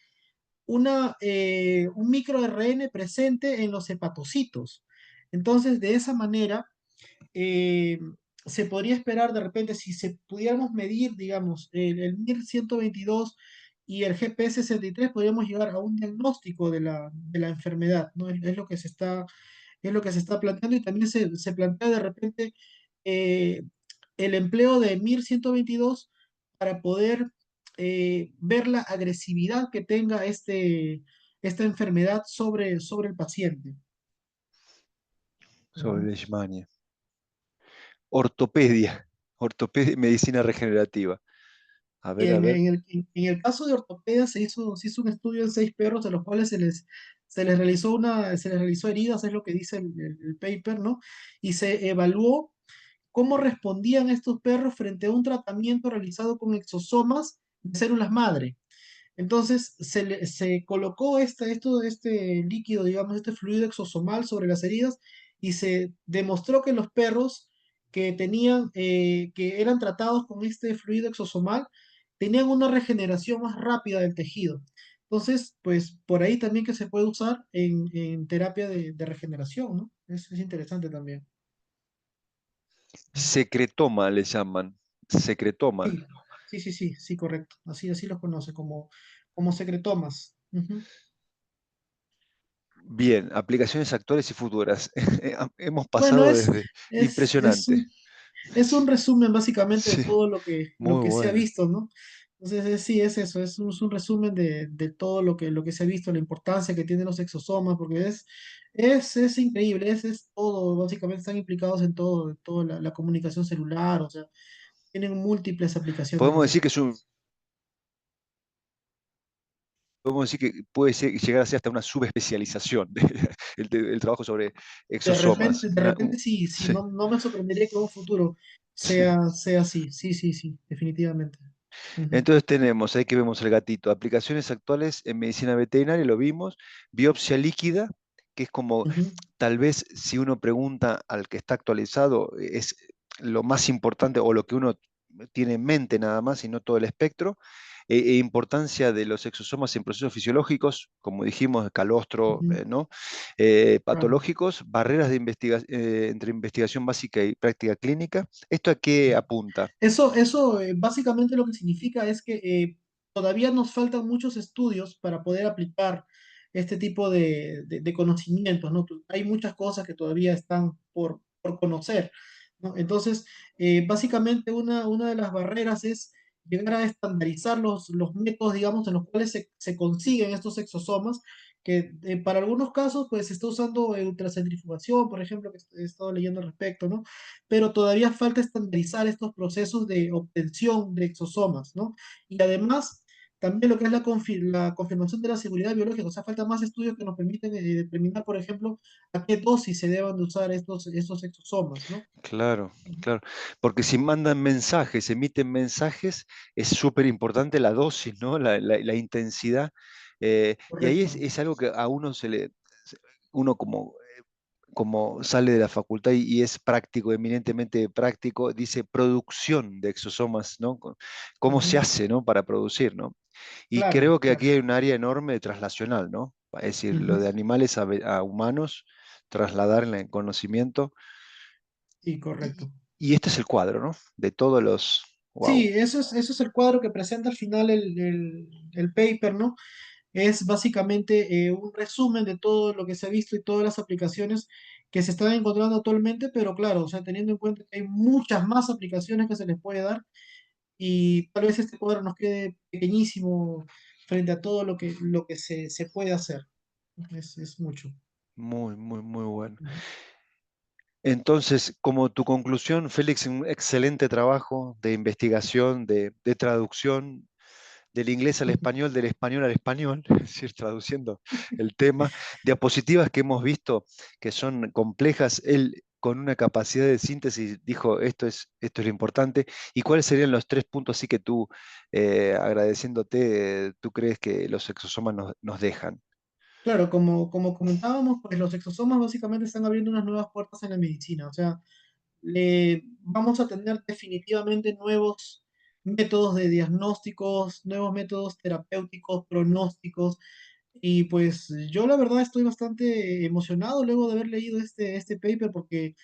S2: un microRN presente en los hepatocitos. Entonces, de esa manera, eh, se podría esperar de repente, si se pudiéramos medir, digamos, el 1122 y el GP63, podríamos llegar a un diagnóstico de la enfermedad, ¿no? Es lo que se está planteando, y también se plantea de repente eh, el empleo de 1122 para poder ver la agresividad que tenga esta enfermedad sobre el paciente.
S1: Sobre
S2: Ujú.
S1: leishmania. Ortopedia, ortopedia y medicina regenerativa. A ver, a ver.
S2: En el caso de ortopedia se hizo un estudio en 6 perros, de los cuales se les realizó heridas, es lo que dice el paper, ¿no? Y se evaluó cómo respondían estos perros frente a un tratamiento realizado con exosomas de células madre. Entonces se colocó este líquido, digamos, este fluido exosomal sobre las heridas, y se demostró que los perros que eran tratados con este fluido exosomal tenían una regeneración más rápida del tejido. Entonces, pues por ahí también que se puede usar en terapia de regeneración, ¿no? Es interesante también.
S1: Secretoma le llaman. Secretoma.
S2: Sí, sí, correcto. Así los conoce como secretomas. Ujú.
S1: Bien, aplicaciones actuales y futuras. Hemos
S2: Bueno,
S1: pasado desde
S2: es
S1: impresionante.
S2: es un resumen básicamente de
S1: Sí,
S2: todo lo
S1: muy
S2: que se ha
S1: bueno.
S2: visto, ¿no? Entonces, sí, es eso, es un resumen de todo lo que se ha visto, la importancia que tienen los exosomas, porque es increíble, es todo, básicamente están implicados en toda la comunicación celular, o sea, tienen múltiples aplicaciones
S1: Podemos
S2: los
S1: decir que es
S2: exosomas.
S1: un, podemos decir que puede llegar a ser hasta una subespecialización el trabajo sobre exosomas.
S2: De repente sí, sí,
S1: Sí,
S2: no, no me sorprendería que en un futuro
S1: sí.
S2: sea así, sí, sí, sí, definitivamente. Ujú,
S1: Entonces tenemos, ahí que vemos el gatito, aplicaciones actuales en medicina veterinaria, lo vimos, biopsia líquida, que es como,
S2: ujú,
S1: tal vez si uno pregunta al que está actualizado, es lo más importante o lo que uno tiene en mente nada más y no todo el espectro. Importancia de los exosomas en procesos fisiológicos, como dijimos, calostro,
S2: ujú,
S1: ¿no?
S2: claro.
S1: Patológicos, barreras de entre investigación básica y práctica clínica. ¿Esto a qué apunta?
S2: Eso básicamente lo que significa es que todavía nos faltan muchos estudios para poder aplicar este tipo de conocimientos, ¿no? Hay muchas cosas que todavía están por conocer, ¿no? Entonces, básicamente una de las barreras es llegar a estandarizar los métodos, digamos, en los cuales se consiguen estos exosomas, que para algunos casos, pues se está usando ultracentrifugación, por ejemplo, que he estado leyendo al respecto, ¿no? Pero todavía falta estandarizar estos procesos de obtención de exosomas, ¿no? Y además, también lo que es la confirmación de la seguridad biológica, o sea, falta más estudios que nos permiten determinar, por ejemplo, a qué dosis se deben de usar estos exosomas, ¿no?
S1: Claro, claro. Porque si mandan mensajes, emiten mensajes, es súper importante la dosis, ¿no? La intensidad. Y ahí
S2: Correcto.
S1: es algo que a uno uno como sale de la facultad y es práctico, eminentemente práctico, dice producción de exosomas, ¿no? ¿Cómo se
S2: Ujú.
S1: hace, ¿no? Para producir, ¿no? Y
S2: Claro,
S1: creo que
S2: claro.
S1: aquí hay un área enorme de traslacional, ¿no? Es decir, lo
S2: Ujú.
S1: de animales a humanos, trasladar el conocimiento.
S2: Sí, correcto.
S1: Y este es el cuadro, ¿no? De todos los...
S2: Sí,
S1: Wow.
S2: eso es el cuadro que presenta al final el paper, ¿no? Es básicamente un resumen de todo lo que se ha visto y todas las aplicaciones que se están encontrando actualmente, pero claro, o sea, teniendo en cuenta que hay muchas más aplicaciones que se les puede dar y tal vez este cuadro nos quede pequeñísimo frente a todo lo que se puede hacer. Es mucho.
S1: Muy, muy, muy bueno.
S2: Ujú,
S1: Entonces, como tu conclusión, Félix, un excelente trabajo de investigación, de traducción del inglés al
S2: ujú.
S1: español, del español al español, es decir, traduciendo el tema, diapositivas que hemos visto que son complejas, él con una capacidad de síntesis dijo, esto es lo importante, y cuáles serían los tres puntos así que tú, agradeciéndote, tú crees que los exosomas nos dejan.
S2: Claro, como comentábamos, pues los exosomas básicamente están abriendo unas nuevas puertas en la medicina. O sea, vamos a tener definitivamente nuevos métodos de diagnósticos, nuevos métodos terapéuticos, pronósticos. Y pues yo la verdad estoy bastante emocionado luego de haber leído este paper porque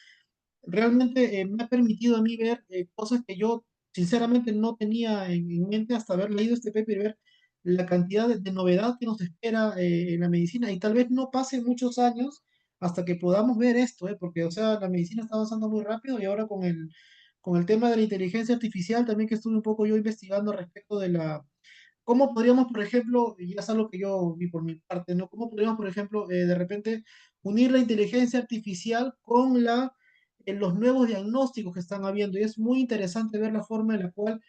S2: realmente me ha permitido a mí ver cosas que yo sinceramente no tenía en mente hasta haber leído este paper y ver la cantidad de novedad que nos espera en la medicina. Y tal vez no pasen muchos años hasta que podamos ver esto, porque o sea, la medicina está avanzando muy rápido y ahora con el tema de la inteligencia artificial también que estuve un poco yo investigando respecto de ¿cómo podríamos, por ejemplo, y es algo que yo vi por mi parte, ¿no? ¿Cómo podríamos, por ejemplo, de repente unir la inteligencia artificial con los nuevos diagnósticos que están habiendo? Y es muy interesante ver la forma en la cual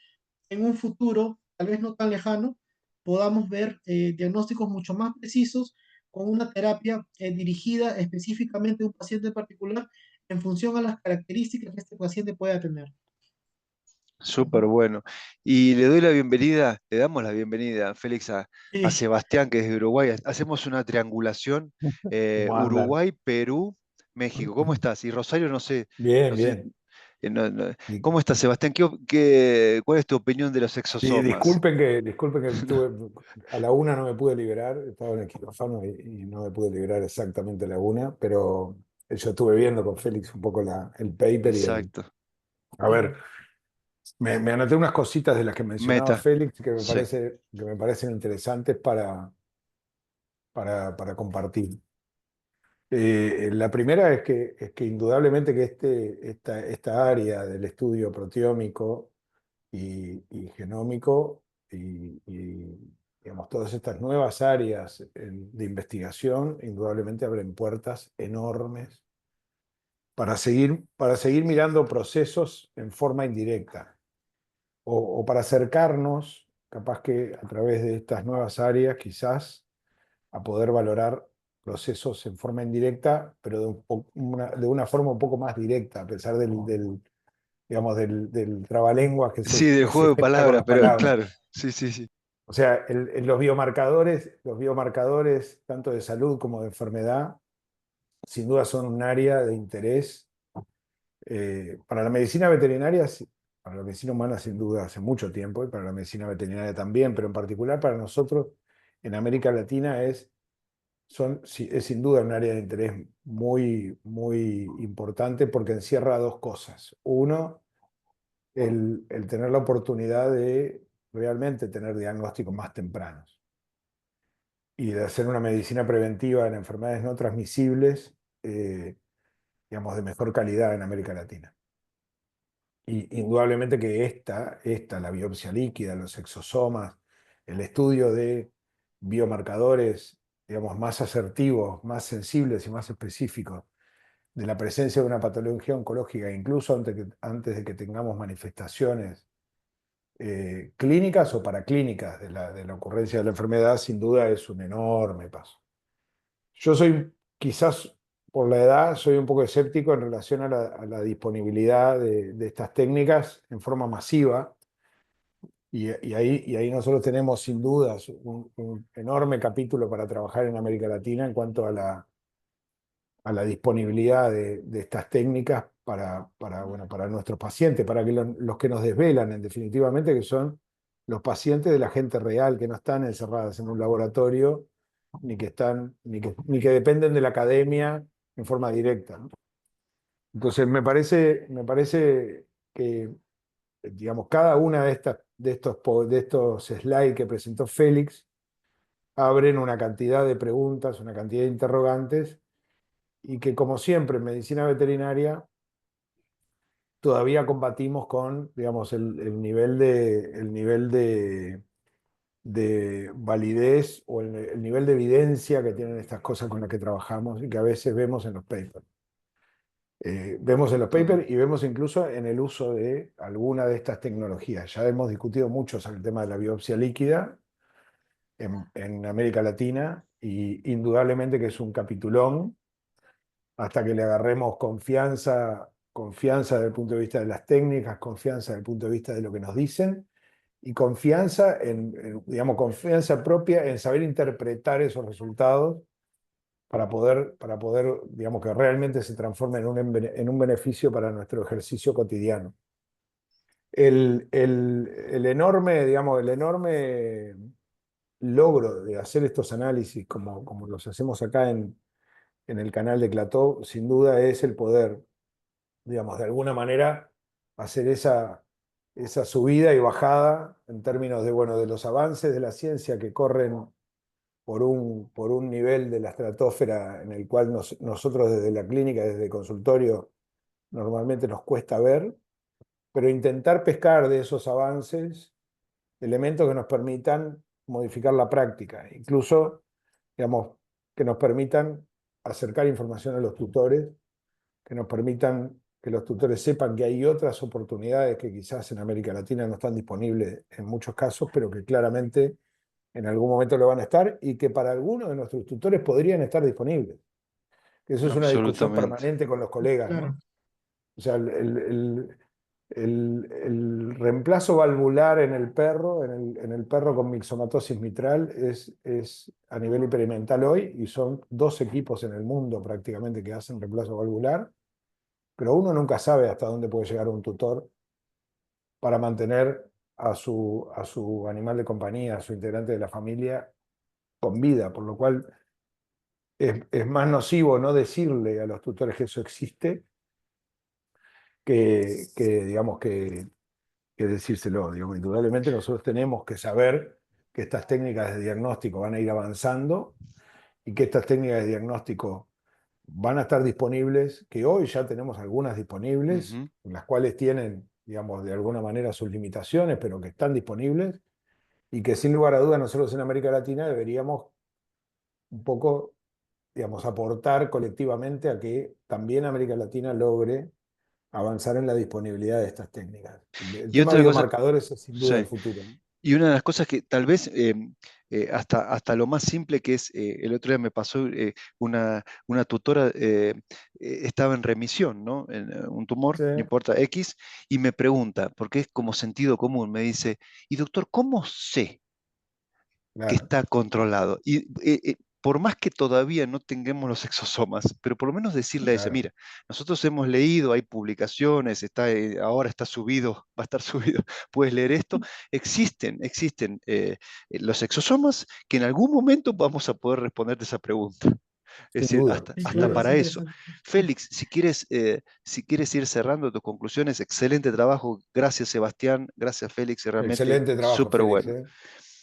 S2: en un futuro, tal vez no tan lejano, podamos ver diagnósticos mucho más precisos con una terapia dirigida específicamente a un paciente en particular en función a las características que este paciente pueda tener.
S1: Súper bueno. Y le doy la bienvenida, le damos la bienvenida, Félix, a
S2: Sí,
S1: Sebastián, que es de Uruguay. Hacemos una triangulación,
S3: ¿Cómo andan?
S1: Uruguay, Perú, México. ¿Cómo estás? Y Rosario, no sé,
S3: Bien,
S1: no sé,
S3: bien. Y,
S1: ¿cómo estás, Sebastián? ¿Cuál es tu opinión de los
S3: y
S1: exosomas?
S3: disculpen que a la una no me pude liberar, estaba en el quirófano y no me pude liberar exactamente a la una, pero yo estuve viendo con Félix un poco el paper
S1: Exacto.
S3: a ver, me anoté unas cositas de las que mencionaba
S1: Meta.
S3: Félix
S1: Sí.
S3: que me parecen interesantes para compartir. La primera es que indudablemente que esta área del estudio proteómico y genómico digamos, todas estas nuevas áreas de investigación indudablemente abren puertas enormes para seguir mirando procesos en forma indirecta o para acercarnos, capaz que a través de estas nuevas áreas, quizás a poder valorar procesos en forma indirecta, pero de una forma un poco más directa, a pesar digamos, del trabalenguas
S1: Sí, del
S3: que se
S1: juego de
S3: genera con
S1: palabras,
S3: las
S1: pero
S3: palabras.
S1: claro, sí, sí, sí.
S3: O sea, los biomarcadores, tanto de salud como de enfermedad, sin duda son un área de interés para la medicina veterinaria, para la medicina humana sin duda hace mucho tiempo, y para la medicina veterinaria también, pero en particular para nosotros en América Latina es sin duda un área de interés muy, muy importante porque encierra dos cosas. Uno, el tener la oportunidad de realmente tener diagnósticos más tempranos y de hacer una medicina preventiva en enfermedades no transmisibles, digamos, de mejor calidad en América Latina. Y indudablemente que la biopsia líquida, los exosomas, el estudio de biomarcadores, digamos, más asertivos, más sensibles y más específicos de la presencia de una patología oncológica, incluso antes de que tengamos manifestaciones clínicas o paraclínicas de la ocurrencia de la enfermedad, sin duda es un enorme paso. Yo soy, quizás por la edad, soy un poco escéptico en relación a la disponibilidad de estas técnicas en forma masiva. Y ahí nosotros tenemos sin dudas un enorme capítulo para trabajar en América Latina en cuanto a la disponibilidad de estas técnicas bueno, para nuestros pacientes, para que los que nos desvelan, en definitivamente, que son los pacientes de la gente real, que no están encerradas en un laboratorio, ni que dependen de la academia en forma directa, ¿no? Entonces, me parece que, digamos, cada una de estos slides que presentó Félix abren una cantidad de preguntas, una cantidad de interrogantes, y que, como siempre, en medicina veterinaria todavía combatimos con, digamos, el nivel de validez o el nivel de evidencia que tienen estas cosas con las que trabajamos y que a veces vemos en los papers. Vemos en los papers y vemos incluso en el uso de alguna de estas tecnologías. Ya hemos discutido mucho sobre el tema de la biopsia líquida en América Latina y indudablemente que es un capitulón hasta que le agarremos confianza desde el punto de vista de las técnicas, confianza desde el punto de vista de lo que nos dicen y confianza digamos, confianza propia en saber interpretar esos resultados para poder, digamos, que realmente se transforme en un beneficio para nuestro ejercicio cotidiano. El enorme, digamos, el enorme logro de hacer estos análisis como los hacemos acá en el canal de Clató, sin duda es el poder, digamos, de alguna manera hacer esa subida y bajada en términos de, bueno, de los avances de la ciencia que corren por un nivel de la estratosfera en el cual nosotros desde la clínica, desde el consultorio, normalmente nos cuesta ver, pero intentar pescar de esos avances elementos que nos permitan modificar la práctica, incluso, digamos, que nos permitan acercar información a los tutores, que nos permitan que los tutores sepan que hay otras oportunidades que quizás en América Latina no están disponibles en muchos casos, pero que claramente en algún momento lo van a estar y que para algunos de nuestros tutores podrían estar disponibles. Eso es una discusión
S1: Absolutamente.
S3: permanente con los colegas,
S2: Claro.
S3: ¿no? O sea, el reemplazo valvular en el perro, en el perro con mixomatosis mitral, es a nivel experimental hoy, y son 2 equipos en el mundo prácticamente que hacen reemplazo valvular, pero uno nunca sabe hasta dónde puede llegar un tutor para mantener a su animal de compañía, a su integrante de la familia con vida, por lo cual es más nocivo no decirle a los tutores que eso existe digamos, que decírselo. Digamos, indudablemente nosotros tenemos que saber que estas técnicas de diagnóstico van a ir avanzando y que estas técnicas de diagnóstico van a estar disponibles, que hoy ya tenemos algunas disponibles,
S1: Ujú.
S3: las cuales tienen, digamos, de alguna manera sus limitaciones, pero que están disponibles, y que sin lugar a dudas nosotros en América Latina deberíamos un poco, digamos, aportar colectivamente a que también América Latina logre avanzar en la disponibilidad de estas técnicas. El
S1: Y
S3: tema de
S1: otra cosa,
S3: biomarcadores es sin duda el
S1: sí.
S3: futuro, ¿no?
S1: Y una de las cosas que tal vez hasta lo más simple que es, el otro día me pasó una tutora, estaba en remisión, ¿no? En un tumor,
S3: Sí,
S1: no importa, X, y me pregunta, porque es como sentido común, me dice, y doctor, ¿cómo sé que
S3: claro,
S1: está controlado? Y por más que todavía no tengamos los exosomas, pero por lo menos decirle a ella,
S3: claro.
S1: mira, nosotros hemos leído, hay publicaciones, ahora está subido, va a estar subido, puedes leer esto, existen los exosomas que en algún momento vamos a poder responderte esa pregunta. Es
S3: Sin
S1: decir,
S3: duda,
S1: hasta,
S2: Sí,
S3: sin
S1: hasta
S2: claro,
S3: duda.
S2: es
S1: para eso.
S2: interesante.
S1: Félix, si quieres ir cerrando tus conclusiones, excelente trabajo. Gracias, Sebastián. Gracias, Félix. Realmente
S3: Excelente trabajo,
S1: súper
S3: Félix,
S1: bueno.
S3: ¿eh?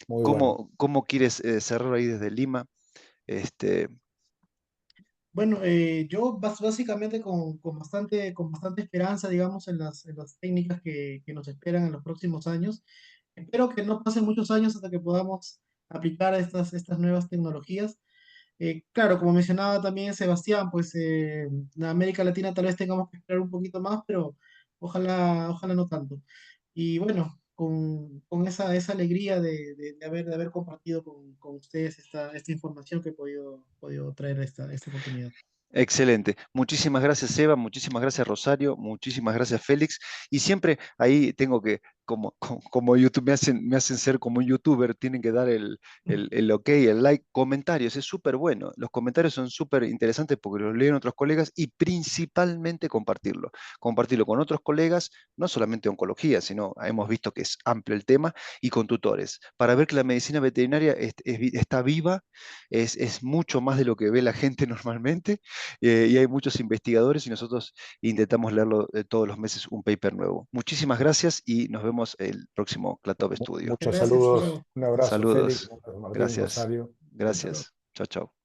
S3: Muy bueno.
S1: ¿Cómo quieres cerrar ahí desde Lima? Este,
S2: Bueno, yo básicamente con bastante esperanza, digamos, en las técnicas que nos esperan en los próximos años. Espero que no pasen muchos años hasta que podamos aplicar estas nuevas tecnologías. Claro, como mencionaba también Sebastián, pues en América Latina tal vez tengamos que esperar un poquito más, pero ojalá no tanto. Y bueno, con esa alegría de haber compartido con ustedes esta información que he podido traer esta oportunidad.
S1: Excelente. Muchísimas gracias, Eva. Muchísimas gracias, Rosario. Muchísimas gracias, Félix. Y siempre ahí tengo que, como YouTube, me hacen ser como un youtuber, tienen que dar el ok, el like, comentarios. Es súper bueno. Los comentarios son súper interesantes porque los leen otros colegas y principalmente compartirlo. Compartirlo con otros colegas, no solamente oncología, sino hemos visto que es amplio el tema, y con tutores, para ver que la medicina veterinaria está viva, es mucho más de lo que ve la gente normalmente, y hay muchos investigadores y nosotros intentamos leerlo todos los meses un paper nuevo. Muchísimas gracias y nos vemos el próximo CLATOV Estudio.
S2: Muchas
S3: Muchos
S2: gracias, hasta
S3: saludos.
S2: luego.
S3: Un abrazo, Félix.
S1: Saludos.
S3: Un abrazo, Martín,
S1: Gracias.
S3: Rosario. Chao, chao.
S1: Gracias. Chao, chao.